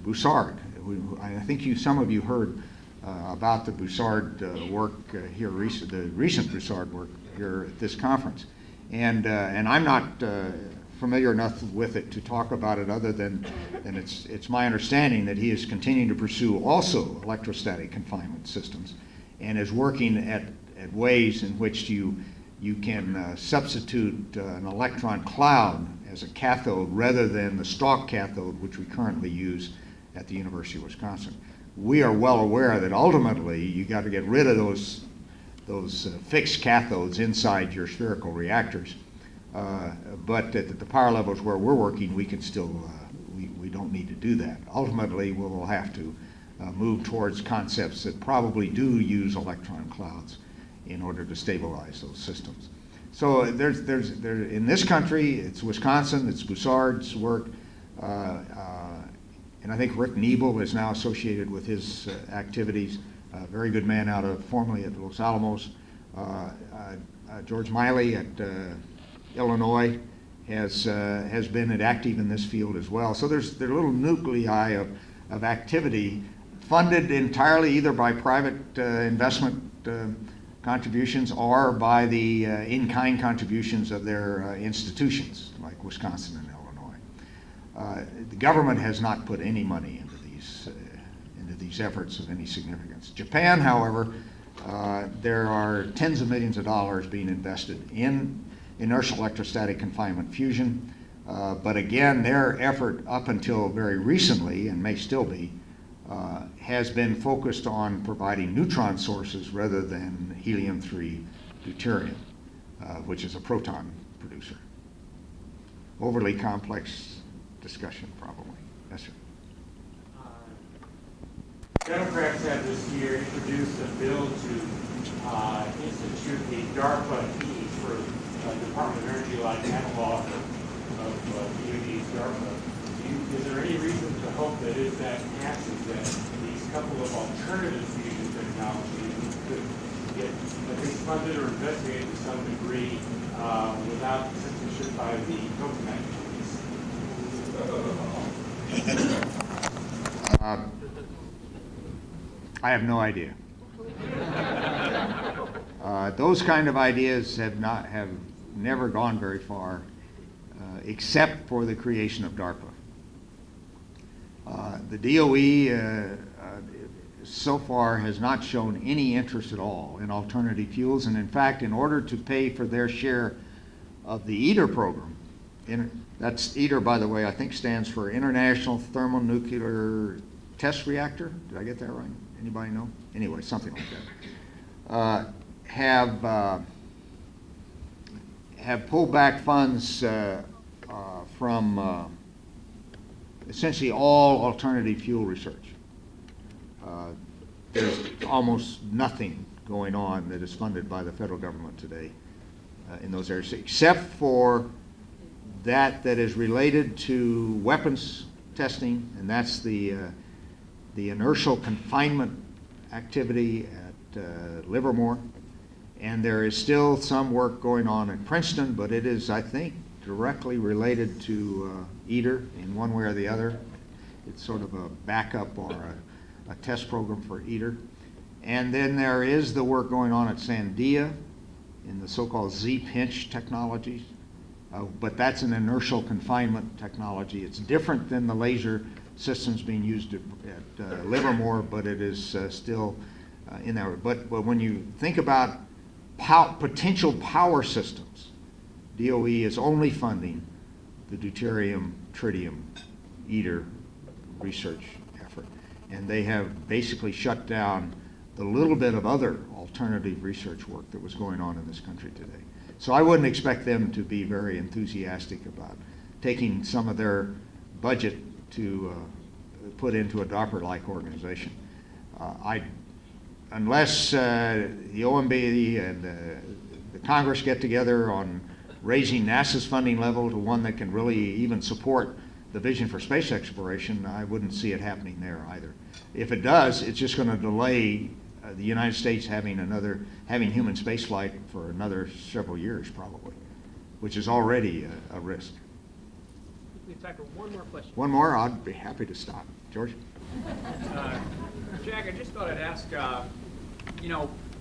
Bussard. I think some of you heard about the Bussard work here, the recent Bussard work here at this conference, and I'm not familiar enough with it to talk about it other than it's my understanding that he is continuing to pursue also electrostatic confinement systems and is working at ways in which you can substitute an electron cloud as a cathode rather than the stalk cathode which we currently use at the University of Wisconsin. We are well aware that ultimately you got to get rid of those fixed cathodes inside your spherical reactors. But at the power levels where we're working, we can still, we don't need to do that. Ultimately, we'll have to move towards concepts that probably do use electron clouds in order to stabilize those systems. So in this country, it's Wisconsin, it's Bussard's work, and I think Rick Niebel is now associated with his activities. A very good man formerly at Los Alamos. George Miley at Illinois has been active in this field as well. So there's little nuclei of activity funded entirely either by private investment contributions or by the in-kind contributions of their institutions like Wisconsin and Illinois. The government has not put any money into these efforts of any significance. Japan, however, there are tens of millions of dollars being invested in inertial electrostatic confinement fusion. But again, their effort up until very recently, and may still be, has been focused on providing neutron sources rather than helium-3 deuterium, which is a proton producer. Overly complex discussion, probably. Yes, sir. Democrats have this year introduced a bill to institute a DARPA fee for Department of Energy like analog of DOD's DARPA. Is there any reason to hope that if that passes, that these couple of alternative fusion technologies could get at least funded or investigated to some degree without censorship by the token companies? I have no idea. Those kind of ideas have never gone very far, except for the creation of DARPA. The DOE so far has not shown any interest at all in alternative fuels, and in fact, in order to pay for their share of the ITER program, that's ITER, by the way, I think stands for International Thermonuclear Test Reactor. Did I get that right? Anybody know? Anyway, something like that. Have pulled back funds from essentially all alternative fuel research. There's almost nothing going on that is funded by the federal government today in those areas, except for that is related to weapons testing, and that's the inertial confinement activity at Livermore. And there is still some work going on at Princeton, but it is, I think, directly related to ITER in one way or the other. It's sort of a backup or a test program for ITER. And then there is the work going on at Sandia in the so-called Z-pinch technologies. But that's an inertial confinement technology. It's different than the laser systems being used at Livermore, but it is still in there. But when you think about potential power systems, DOE is only funding the deuterium, tritium, ITER research effort. And they have basically shut down the little bit of other alternative research work that was going on in this country today. So I wouldn't expect them to be very enthusiastic about taking some of their budget to put into a DARPA-like organization. Unless the OMB and the Congress get together on raising NASA's funding level to one that can really even support the vision for space exploration, I wouldn't see it happening there either. If it does, it's just going to delay the United States having human spaceflight for another several years probably, which is already a risk. We have time for one more question. One more, I'd be happy to stop. George? Jack, I just thought I'd ask,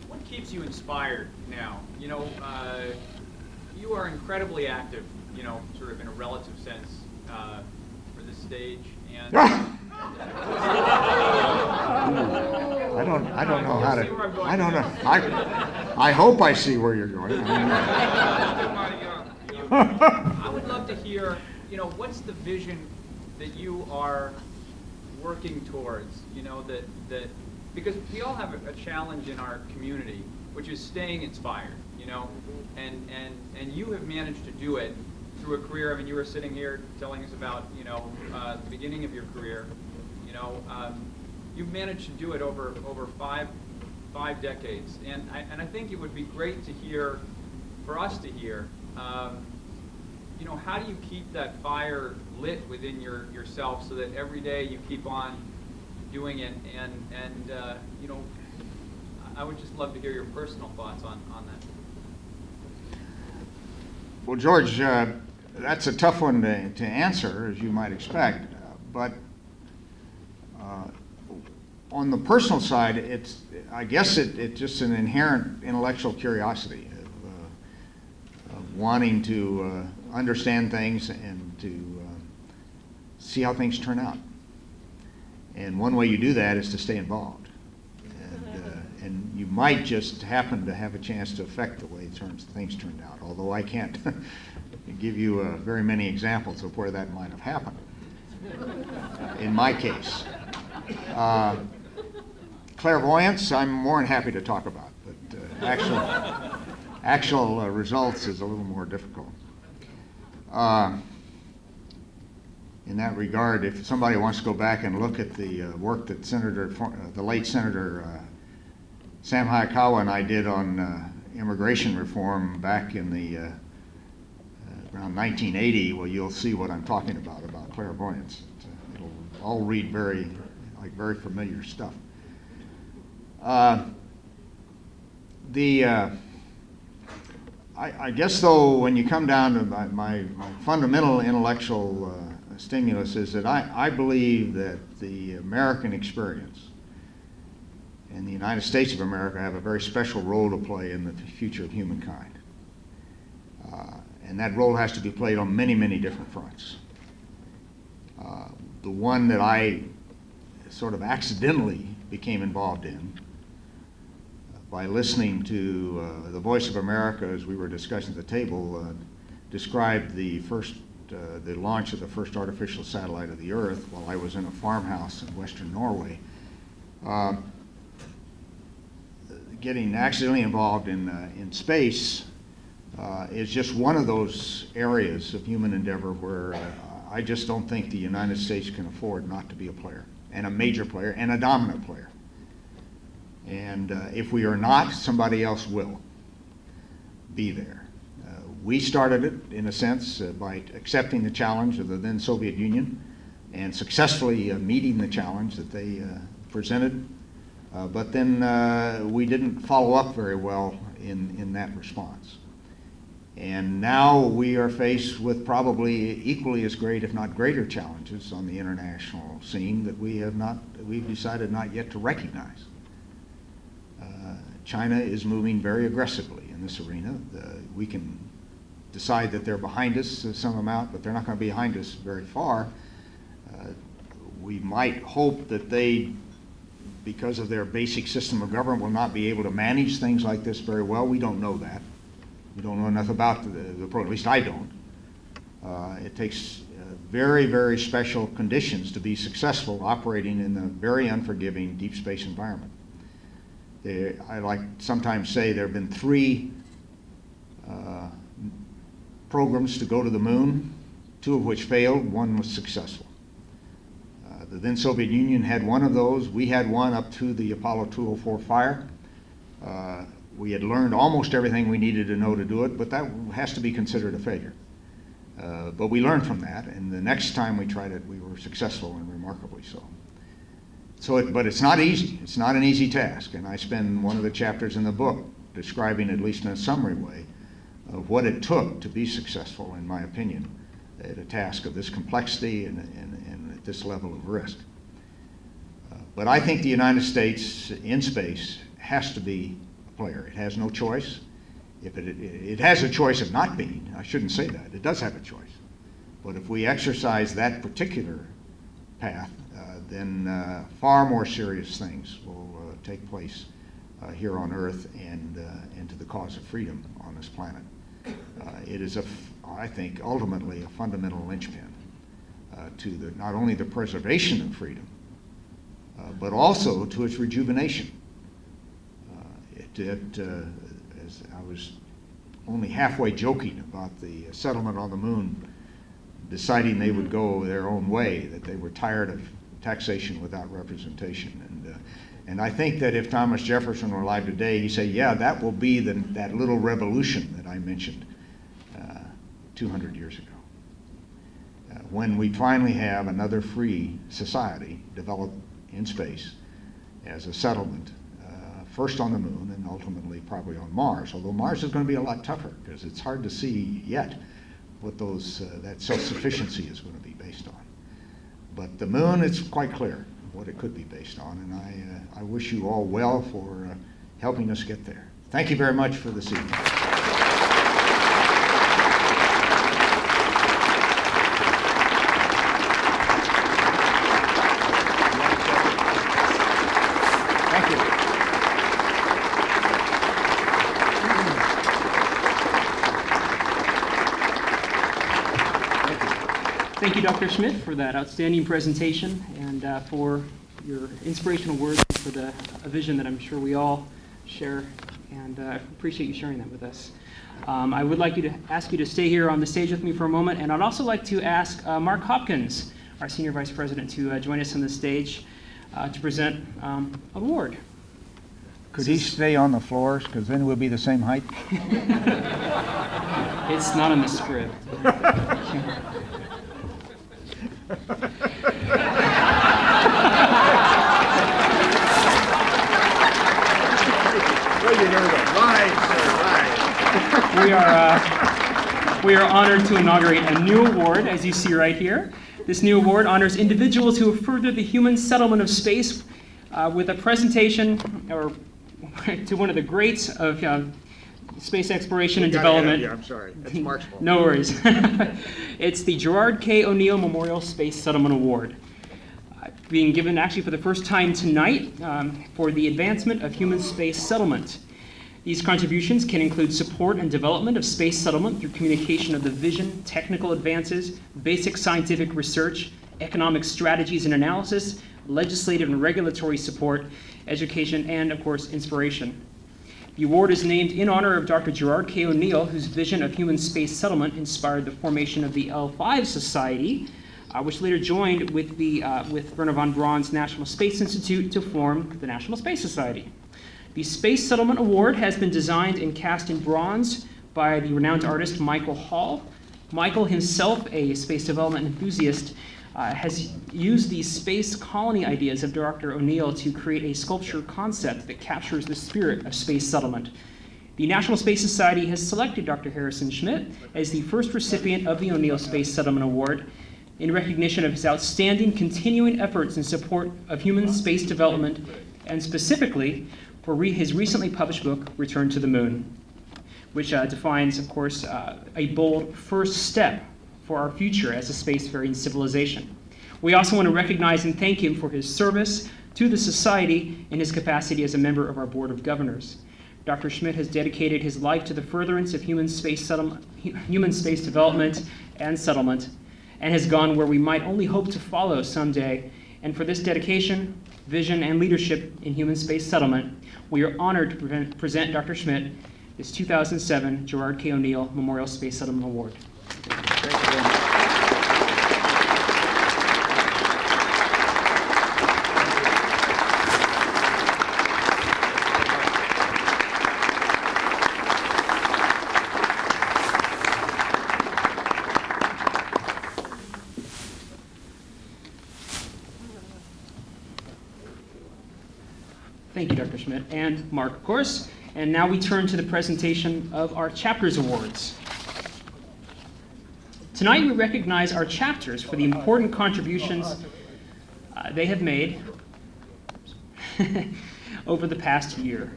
what keeps you inspired now? You are incredibly active, sort of in a relative sense for this stage, and I don't know how to. I don't know. I hope I see where you're going. I would love to hear, what's the vision that you are working towards? That because we all have a challenge in our community, which is staying inspired. And you have managed to do it through a career. I mean, you were sitting here telling us about the beginning of your career. You've managed to do it over five decades, and I think it would be great to hear, for us to hear, how do you keep that fire lit within yourself so that every day you keep on doing it, and I would just love to hear your personal thoughts on that. Well, George, that's a tough one to answer, as you might expect, but on the personal side, I guess it's just an inherent intellectual curiosity of wanting to understand things and to see how things turn out. And one way you do that is to stay involved. And you might just happen to have a chance to affect the way things turned out, although I can't give you very many examples of where that might have happened in my case. Clairvoyance, I'm more than happy to talk about, but actual results is a little more difficult. In that regard, if somebody wants to go back and look at the work that the late Senator Sam Hayakawa and I did on immigration reform back in the around 1980, well, you'll see what I'm talking about clairvoyance. It'll all read very familiar stuff. I guess, though, when you come down to my fundamental intellectual stimulus is that I believe that the American experience and the United States of America have a very special role to play in the future of humankind. And that role has to be played on many, many different fronts. The one that I sort of accidentally became involved in by listening to the Voice of America as we were discussing at the table, described the launch of the first artificial satellite of the Earth while I was in a farmhouse in western Norway. Getting accidentally involved in space is just one of those areas of human endeavor where I just don't think the United States can afford not to be a player, and a major player, and a dominant player. And if we are not, somebody else will be there. We started it, in a sense, by accepting the challenge of the then Soviet Union and successfully meeting the challenge that they presented. But then we didn't follow up very well in that response. And now we are faced with probably equally as great, if not greater, challenges on the international scene that we've decided not yet to recognize. China is moving very aggressively in this arena. We can decide that they're behind us some amount, but they're not going to be behind us very far. We might hope that they, because of their basic system of government, will not be able to manage things like this very well. We don't know that. We don't know enough about the program, at least I don't. It takes very, very special conditions to be successful operating in a very unforgiving deep space environment. I like sometimes say there have been 3 programs to go to the moon, 2 of which failed, 1 was successful. The then Soviet Union had 1 of those. We had 1 up to the Apollo 204 fire. We had learned almost everything we needed to know to do it, but that has to be considered a failure. But we learned from that, and the next time we tried it, we were successful, and remarkably so. But it's not easy. It's not an easy task, and I spend one of the chapters in the book describing, at least in a summary way, of what it took to be successful, in my opinion, at a task of this complexity and at this level of risk. But I think the United States in space has to be a player. It has no choice. If it has a choice of not being, I shouldn't say that. It does have a choice. But if we exercise that particular path, then far more serious things will take place here on Earth and to the cause of freedom on this planet. It is, I think, ultimately a fundamental linchpin to not only the preservation of freedom, but also to its rejuvenation. As I was only halfway joking about the settlement on the moon deciding they would go their own way, that they were tired of taxation without representation. And I think that if Thomas Jefferson were alive today, he'd say, yeah, that will be that little revolution that I mentioned 200 years ago. When we finally have another free society developed in space as a settlement, first on the moon and ultimately probably on Mars, although Mars is going to be a lot tougher because it's hard to see yet what that self-sufficiency is going to be based on. But the moon, it's quite clear what it could be based on, and I wish you all well for helping us get there. Thank you very much for this evening. Thank you. Thank you, Dr. Schmitt, for that outstanding presentation and for your inspirational words, for a vision that I'm sure we all share, and I appreciate you sharing that with us. I would like to ask you to stay here on the stage with me for a moment, and I'd also like to ask Mark Hopkins, our Senior Vice President, to join us on the stage to present an award. Could he stay on the floors, because then we'll be the same height? It's not in the script. We are honored to inaugurate a new award, as you see right here. This new award honors individuals who have furthered the human settlement of space with a presentation to one of the greats of space exploration and development. Yeah, I'm sorry. That's Mark's fault. No worries. It's the Gerard K. O'Neill Memorial Space Settlement Award, being given actually for the first time tonight for the advancement of human space settlement. These contributions can include support and development of space settlement through communication of the vision, technical advances, basic scientific research, economic strategies and analysis, legislative and regulatory support, education, and, of course, inspiration. The award is named in honor of Dr. Gerard K. O'Neill, whose vision of human space settlement inspired the formation of the L5 Society, which later joined with Wernher von Braun's National Space Institute to form the National Space Society. The Space Settlement Award has been designed and cast in bronze by the renowned artist Michael Hall. Michael himself, a space development enthusiast, has used these space colony ideas of Dr. O'Neill to create a sculpture concept that captures the spirit of space settlement. The National Space Society has selected Dr. Harrison Schmitt as the first recipient of the O'Neill Space Settlement Award in recognition of his outstanding continuing efforts in support of human space development, and specifically for his recently published book, Return to the Moon, which defines, of course, a bold first step for our future as a spacefaring civilization. We also want to recognize and thank him for his service to the Society in his capacity as a member of our Board of Governors. Dr. Schmitt has dedicated his life to the furtherance of human space development and settlement, and has gone where we might only hope to follow someday. And for this dedication, vision, and leadership in human space settlement, we are honored to present Dr. Schmitt this 2007 Gerard K. O'Neill Memorial Space Settlement Award. Thank you very much. Thank you, Dr. Schmitt, and Mark, of course. And now we turn to the presentation of our Chapters Awards. Tonight we recognize our chapters for the important contributions they have made over the past year.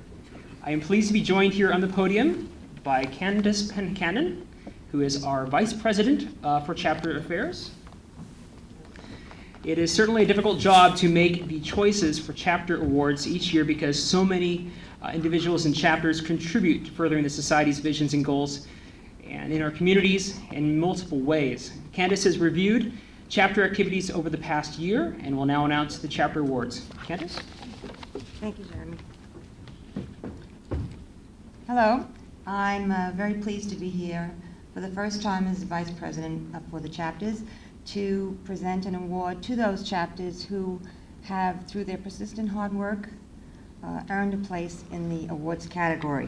I am pleased to be joined here on the podium by Candace Pankanin, who is our Vice President for Chapter Affairs. It is certainly a difficult job to make the choices for chapter awards each year because so many individuals and chapters contribute to furthering the Society's visions and goals and in our communities in multiple ways. Candace has reviewed chapter activities over the past year and will now announce the chapter awards. Candace? Thank you, Jeremy. Hello. I'm very pleased to be here for the first time as Vice President for the chapters to present an award to those chapters who have, through their persistent hard work, earned a place in the awards category.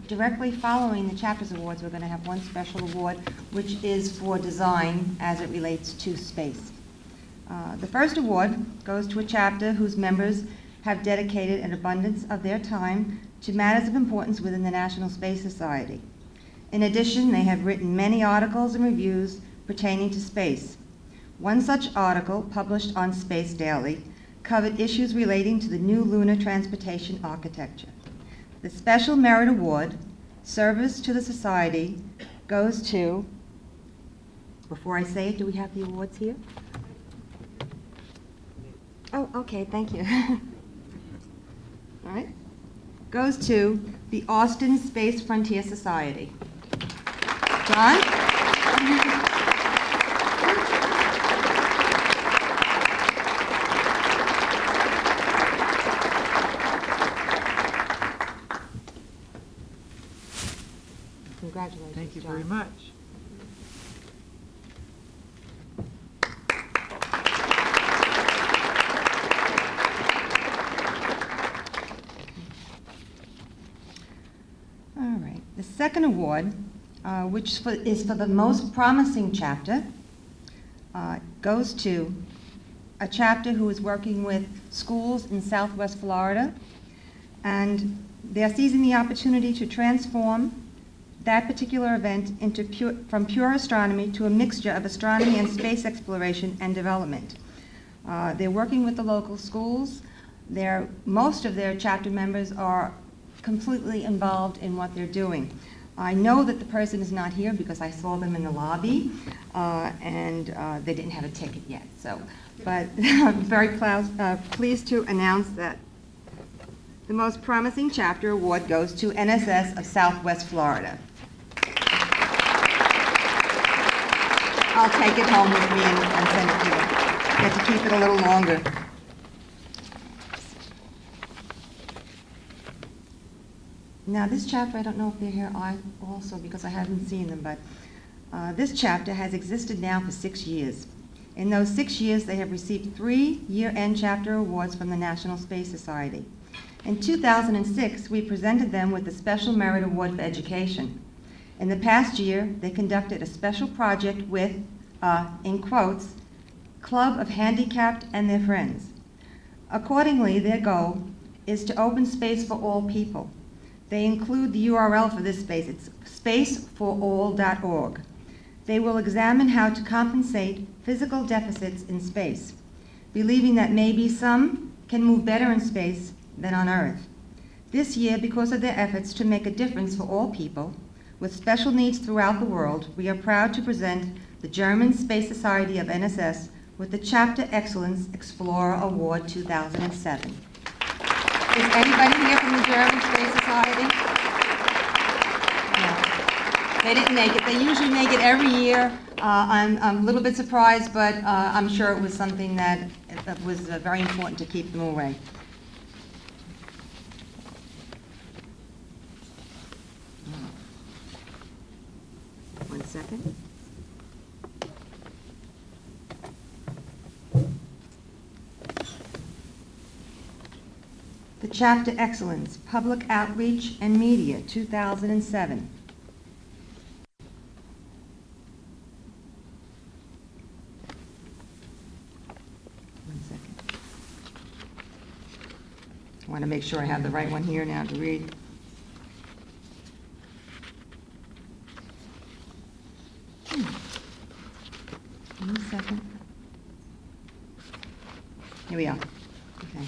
Directly following the Chapters Awards, we're going to have one special award, which is for design as it relates to space. The first award goes to a chapter whose members have dedicated an abundance of their time to matters of importance within the National Space Society. In addition, they have written many articles and reviews pertaining to space. One such article, published on Space Daily, covered issues relating to the new lunar transportation architecture. The Special Merit Award, Service to the Society, goes to, before I say it, do we have the awards here? Oh, okay, thank you. All right. Goes to the Austin Space Frontier Society. John? Congratulations, Thank you John. very much. All right. The second award, which is for the most promising chapter, goes to a chapter who is working with schools in Southwest Florida, and they're seizing the opportunity to transform that particular event from pure astronomy to a mixture of astronomy and space exploration and development. They're working with the local schools. Most of their chapter members are completely involved in what they're doing. I know that the person is not here because I saw them in the lobby, and they didn't have a ticket yet. But I'm very pleased to announce that the most promising chapter award goes to NSS of Southwest Florida. I'll take it home with me and send it to you. Get to keep it a little longer. Now this chapter, I don't know if they're here also because I haven't seen them, but this chapter has existed now for 6 years. In those 6 years, they have received 3 year-end chapter awards from the National Space Society. In 2006, we presented them with the Special Merit Award for Education. In the past year, they conducted a special project with, in quotes, Club of Handicapped and their friends. Accordingly, their goal is to open space for all people. They include the URL for this space. It's spaceforall.org. They will examine how to compensate physical deficits in space, believing that maybe some can move better in space than on Earth. This year, because of their efforts to make a difference for all people with special needs throughout the world, we are proud to present the German Space Society of NSS with the Chapter Excellence Explorer Award 2007. Is anybody here from the German Space Society? No. They didn't make it. They usually make it every year. I'm a little bit surprised, but I'm sure it was something that was very important to keep them away. One second. The Chapter Excellence, Public Outreach and Media, 2007. One second. I want to make sure I have the right one here now to read. One second. Here we are. Okay.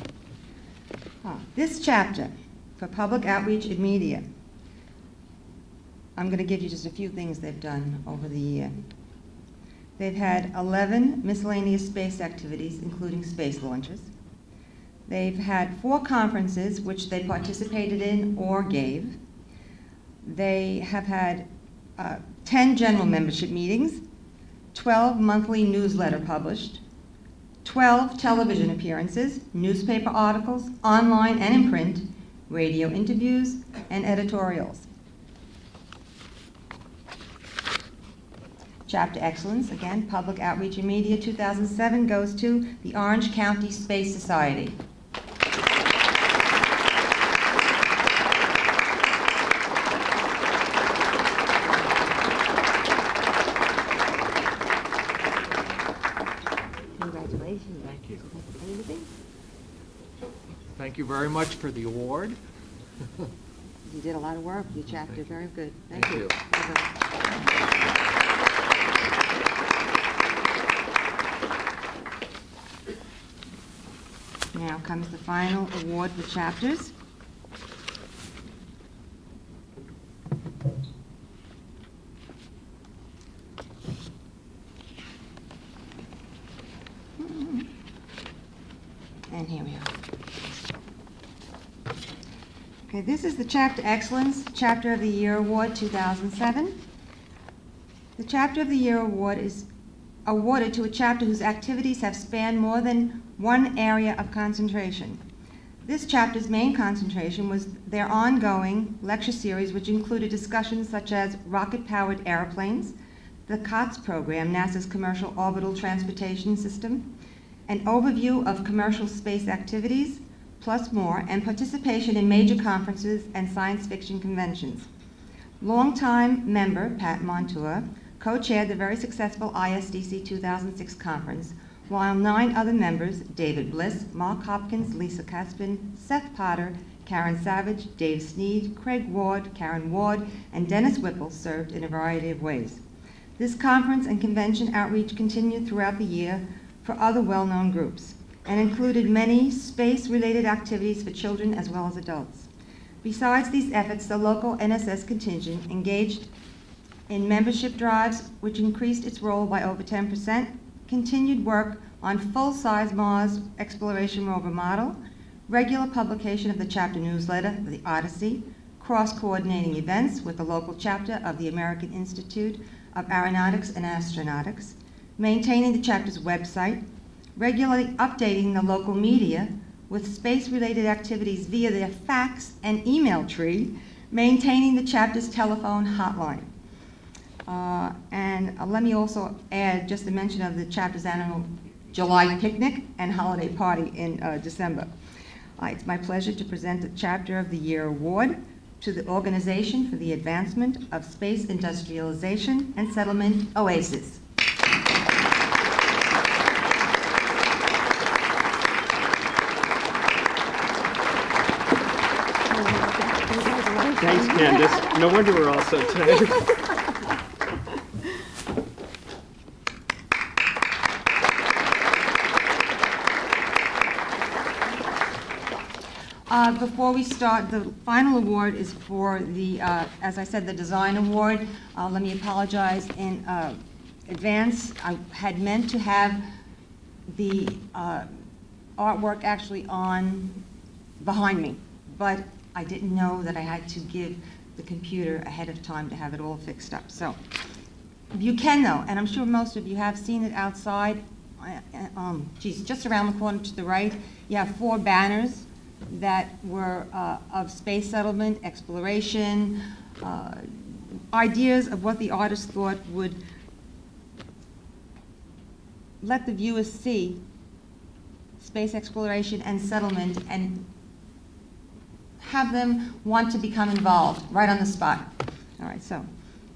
This chapter for public outreach and media, I'm going to give you just a few things they've done over the year. They've had 11 miscellaneous space activities, including space launches. They've had 4 conferences, which they participated in or gave. They have had 10 general membership meetings, 12 monthly newsletter published, 12 television appearances, newspaper articles, online and in print, radio interviews, and editorials. Chapter Excellence, again, Public Outreach and Media 2007, goes to the Orange County Space Society. Congratulations. Thank you. Anything? Thank you very much for the award. You did a lot of work, your chapter. Thank you. Very good. Thank you. Now comes the final award for chapters. And here we are. Okay, this is the Chapter Excellence Chapter of the Year Award 2007. The Chapter of the Year Award is awarded to a chapter whose activities have spanned more than one area of concentration. This chapter's main concentration was their ongoing lecture series, which included discussions such as rocket-powered airplanes, the COTS program, NASA's Commercial Orbital Transportation System, an overview of commercial space activities, plus more, and participation in major conferences and science fiction conventions. Longtime member Pat Montour co-chaired the very successful ISDC 2006 conference, while 9 other members, David Bliss, Mark Hopkins, Lisa Caspin, Seth Potter, Karen Savage, Dave Sneed, Craig Ward, Karen Ward, and Dennis Whipple, served in a variety of ways. This conference and convention outreach continued throughout the year for other well-known groups and included many space-related activities for children as well as adults. Besides these efforts, the local NSS contingent engaged in membership drives, which increased its role by over 10%, continued work on full-size Mars exploration rover model, regular publication of the chapter newsletter, The Odyssey, cross-coordinating events with the local chapter of the American Institute of Aeronautics and Astronautics, maintaining the chapter's website, regularly updating the local media with space-related activities via their fax and email tree, maintaining the chapter's telephone hotline. And let me also add just a mention of the chapter's annual July picnic and holiday party in December. It's my pleasure to present the Chapter of the Year Award to the Organization for the Advancement of Space Industrialization and Settlement, OASIS. Thanks, Candace. No wonder we're all so tired. Before we start, the final award is for the, as I said, the design award. Let me apologize in advance. I had meant to have the artwork actually on behind me, but I didn't know that I had to give the computer ahead of time to have it all fixed up. So you can, though, and I'm sure most of you have seen it outside. Just around the corner to the right, you have 4 banners that were of space settlement, exploration, ideas of what the artist thought would let the viewers see space exploration and settlement and have them want to become involved right on the spot. All right, so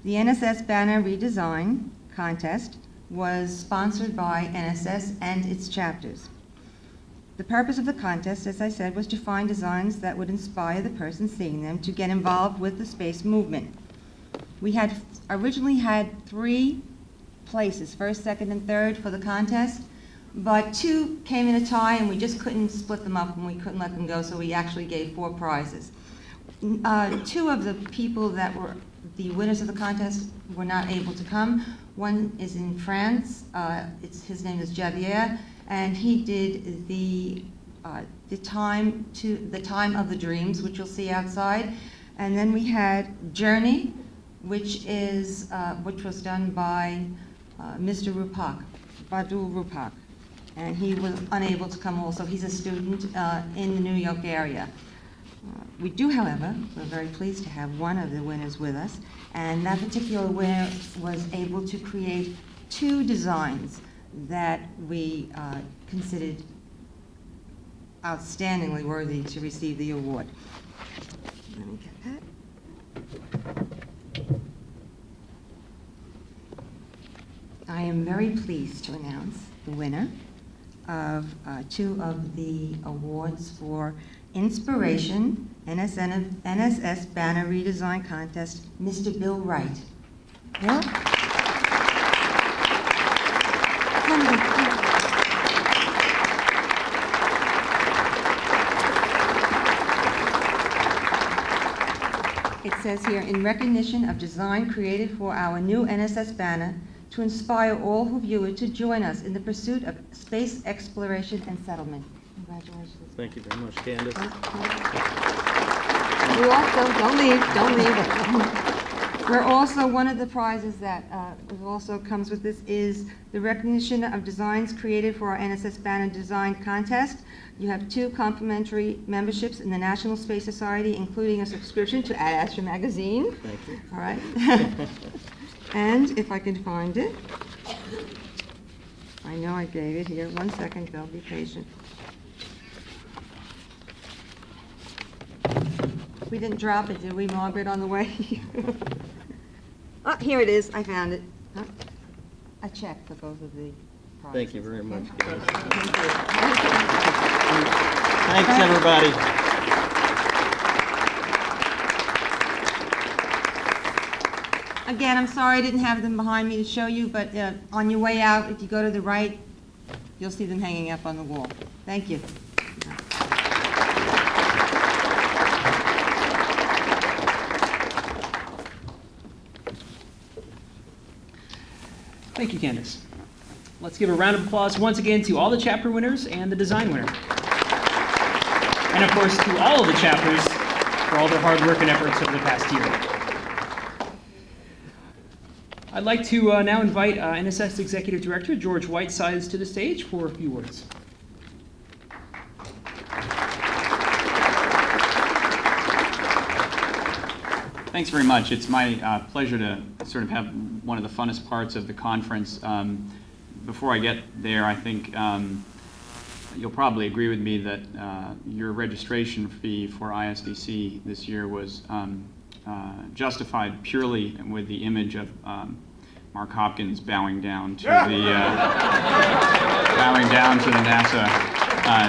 the NSS Banner Redesign Contest was sponsored by NSS and its chapters. The purpose of the contest, as I said, was to find designs that would inspire the person seeing them to get involved with the space movement. We had originally had 3 places, first, second, and third for the contest, but 2 came in a tie and we just couldn't split them up and we couldn't let them go, so we actually gave 4 prizes. 2 of the people that were the winners of the contest were not able to come. One is in France, his name is Javier, and he did the time of the dreams, which you'll see outside. And then we had Journey, which was done by Mr. Rupak, Badul Rupak, and he was unable to come also. He's a student in the New York area. We do, however, we're very pleased to have one of the winners with us, and that particular winner was able to create 2 designs that we considered outstandingly worthy to receive the award. Let me get that. I am very pleased to announce the winner of 2 of the awards for Inspiration NSS Banner Redesign Contest, Mr. Bill Wright. Bill? It says here, in recognition of design created for our new NSS banner to inspire all who view it to join us in the pursuit of space exploration and settlement. Congratulations. Thank you very much, Candace. We also, don't leave. We're also, one of the prizes that also comes with this is the recognition of designs created for our NSS Banner Design Contest. You have 2 complimentary memberships in the National Space Society, including a subscription to Ad Astra magazine. Thank you. All right. And if I can find it, I know I gave it here. 1 second, Bill, be patient. We didn't drop it, did we, Margaret, on the way? Oh, here it is. I found it. A check for both of the Thank you very much, guys. Thanks, everybody. Again, I'm sorry I didn't have them behind me to show you, but on your way out, if you go to the right, you'll see them hanging up on the wall. Thank you. Thank you, Candace. Let's give a round of applause once again to all the chapter winners and the design winner. And of course, to all of the chapters for all their hard work and efforts over the past year. I'd like to now invite NSS Executive Director George Whitesides to the stage for a few words. Thanks very much. It's my pleasure to sort of have one of the funnest parts of the conference. Before I get there, I think you'll probably agree with me that your registration fee for ISDC this year was justified purely with the image of Mark Hopkins bowing down to the NASA,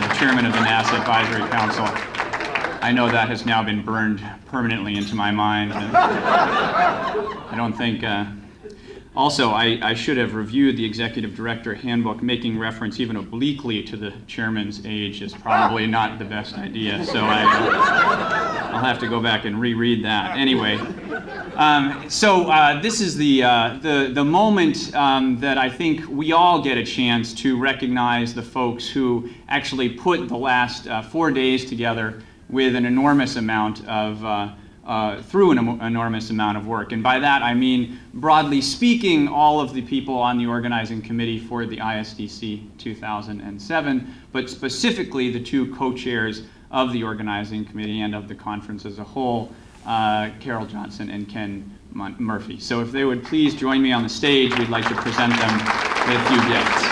the chairman of the NASA Advisory Council. I know that has now been burned permanently into my mind. I don't think. Also, I should have reviewed the executive director handbook. Making reference even obliquely to the chairman's age is probably not the best idea. So I'll have to go back and reread that. Anyway, this is the moment that I think we all get a chance to recognize the folks who actually put the last 4 days together with an enormous amount of through an enormous amount of work. And by that I mean, broadly speaking, all of the people on the organizing committee for the ISDC 2007, but specifically the two co-chairs of the organizing committee and of the conference as a whole, Carol Johnson and Ken Murphy. So if they would please join me on the stage, we'd like to present them with a few gifts.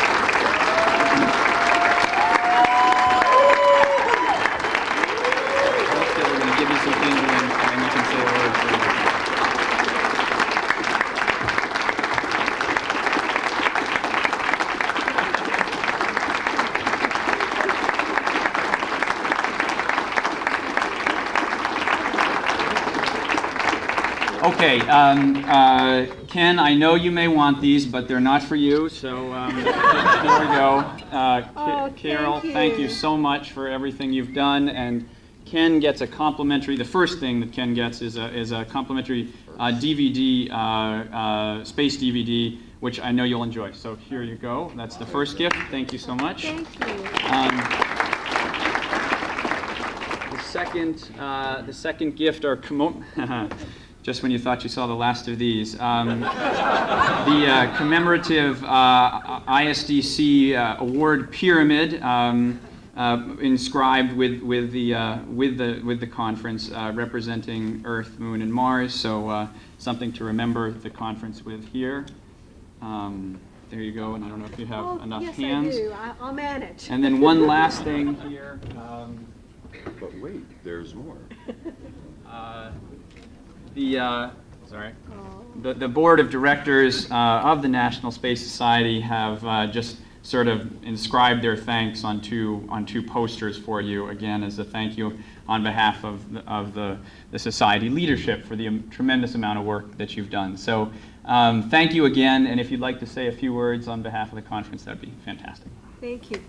Okay, Ken, I know you may want these, but they're not for you, so here we go. Carol, thank you so much for everything you've done, and Ken gets a complimentary, the first thing that Ken gets is a complimentary DVD, space DVD, which I know you'll enjoy. So here you go. That's the first gift. Thank you so much. Thank you. The second gift are just when you thought you saw the last of these. The commemorative ISDC award pyramid inscribed with the conference representing Earth, Moon, and Mars. So something to remember the conference with here. There you go. And I don't know if you have enough hands. Yes, I do. I'll manage. And then one last thing here. But wait, there's more. The board of directors of the National Space Society have just sort of inscribed their thanks on two posters for you, again as a thank you on behalf of the society leadership for the tremendous amount of work that you've done. So thank you again, and if you'd like to say a few words on behalf of the conference, that would be fantastic. Thank you.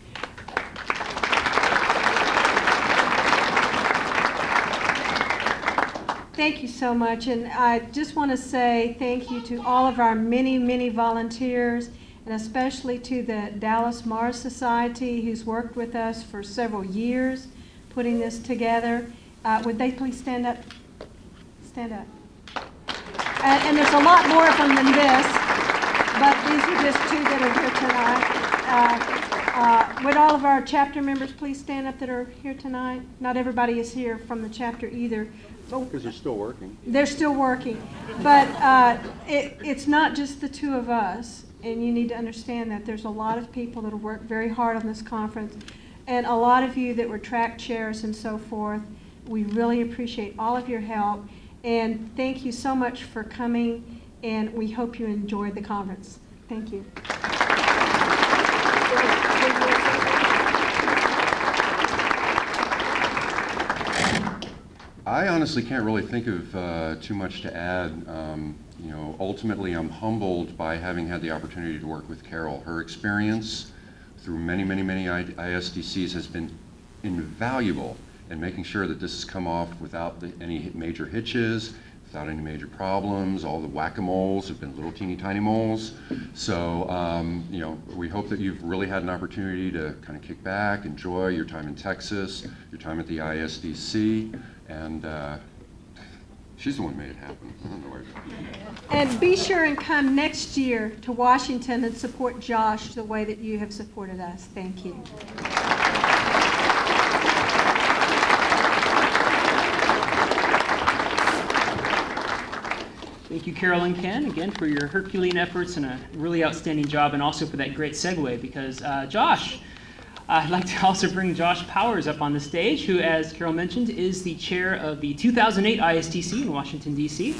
Thank you so much, and I just want to say thank you to all of our many, many volunteers, and especially to the Dallas Mars Society, who's worked with us for several years putting this together. Would they please stand up? Stand up. And there's a lot more of them than this, but these are just two that are here tonight. Would all of our chapter members please stand up that are here tonight? Not everybody is here from the chapter either. Because they're still working. They're still working. But it's not just the two of us, and you need to understand that there's a lot of people that have worked very hard on this conference, and a lot of you that were track chairs and so forth. We really appreciate all of your help, and thank you so much for coming, and we hope you enjoyed the conference. Thank you. I honestly can't really think of too much to add. You know, ultimately, I'm humbled by having had the opportunity to work with Carol. Her experience through many ISDCs has been invaluable in making sure that this has come off without any major hitches, without any major problems. All the whack-a-moles have been little teeny tiny moles. So, you know, we hope that you've really had an opportunity to kind of kick back, enjoy your time in Texas, your time at the ISDC, and she's the one who made it happen. I don't know where. And be sure and come next year to Washington and support Josh the way that you have supported us. Thank you. Thank you, Carol and Ken, again for your Herculean efforts and a really outstanding job, and also for that great segue, because Josh, I'd like to also bring Josh Powers up on the stage, who, as Carol mentioned, is the chair of the 2008 ISDC in Washington, D.C.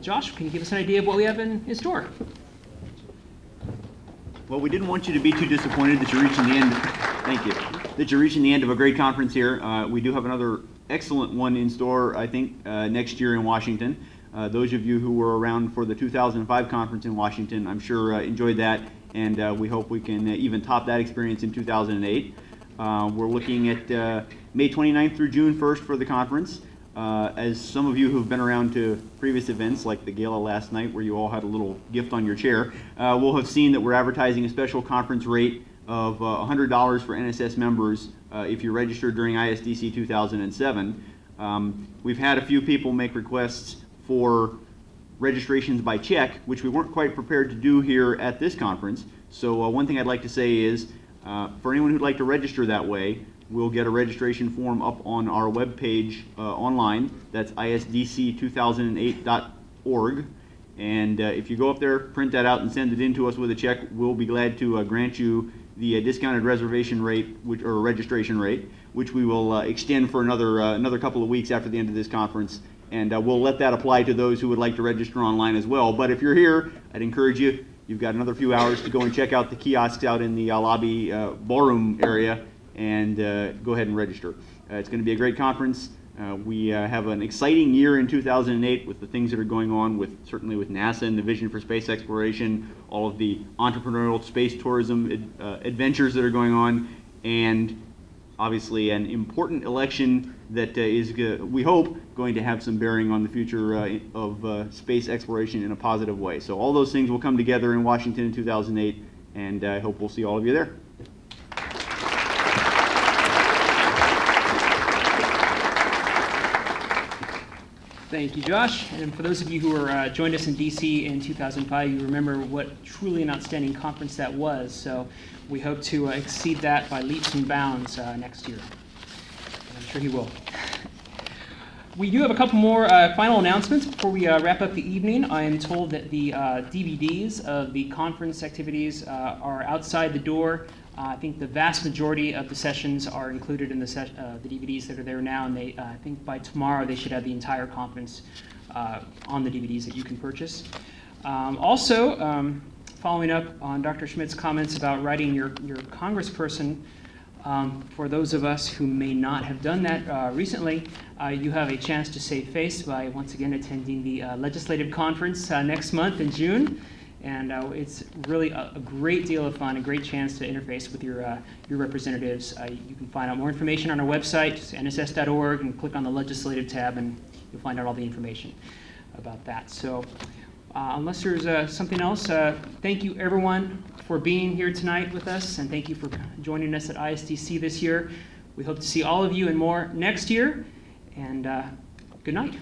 Josh, can you give us an idea of what we have in store? Well, we didn't want you to be too disappointed that you're reaching the end. Thank you. That you're reaching the end of a great conference here. We do have another excellent one in store, I think, next year in Washington. Those of you who were around for the 2005 conference in Washington, I'm sure enjoyed that, and we hope we can even top that experience in 2008. We're looking at May 29th through June 1st for the conference. As some of you who've been around to previous events like the gala last night where you all had a little gift on your chair, will have seen that we're advertising a special conference rate of $100 for NSS members if you registered during ISDC 2007. We've had a few people make requests for registrations by check, which we weren't quite prepared to do here at this conference. So one thing I'd like to say is, for anyone who'd like to register that way, we'll get a registration form up on our webpage online. That's isdc2008.org. And if you go up there, print that out, and send it in to us with a check, we'll be glad to grant you the discounted reservation rate, or registration rate, which we will extend for another couple of weeks after the end of this conference. And we'll let that apply to those who would like to register online as well. But if you're here, I'd encourage you, you've got another few hours to go and check out the kiosks out in the lobby ballroom area, and go ahead and register. It's going to be a great conference. We have an exciting year in 2008 with the things that are going on, certainly with NASA and the vision for space exploration, all of the entrepreneurial space tourism adventures that are going on, and obviously an important election that is, we hope, going to have some bearing on the future of space exploration in a positive way. So all those things will come together in Washington in 2008, and I hope we'll see all of you there. Thank you, Josh. And for those of you who were joined us in D.C. in 2005, you remember what truly an outstanding conference that was. So we hope to exceed that by leaps and bounds next year. I'm sure he will. We do have a couple more final announcements before we wrap up the evening. I am told that the DVDs of the conference activities are outside the door. I think the vast majority of the sessions are included in the DVDs that are there now, and I think by tomorrow they should have the entire conference on the DVDs that you can purchase. Also, following up on Dr. Schmitt's comments about writing your congressperson, for those of us who may not have done that recently, you have a chance to save face by once again attending the legislative conference next month in June. And it's really a great deal of fun, a great chance to interface with your representatives. You can find out more information on our website, just nss.org, and click on the legislative tab, and you'll find out all the information about that. So unless there's something else, thank you everyone for being here tonight with us, and thank you for joining us at ISDC this year. We hope to see all of you and more next year, and good night.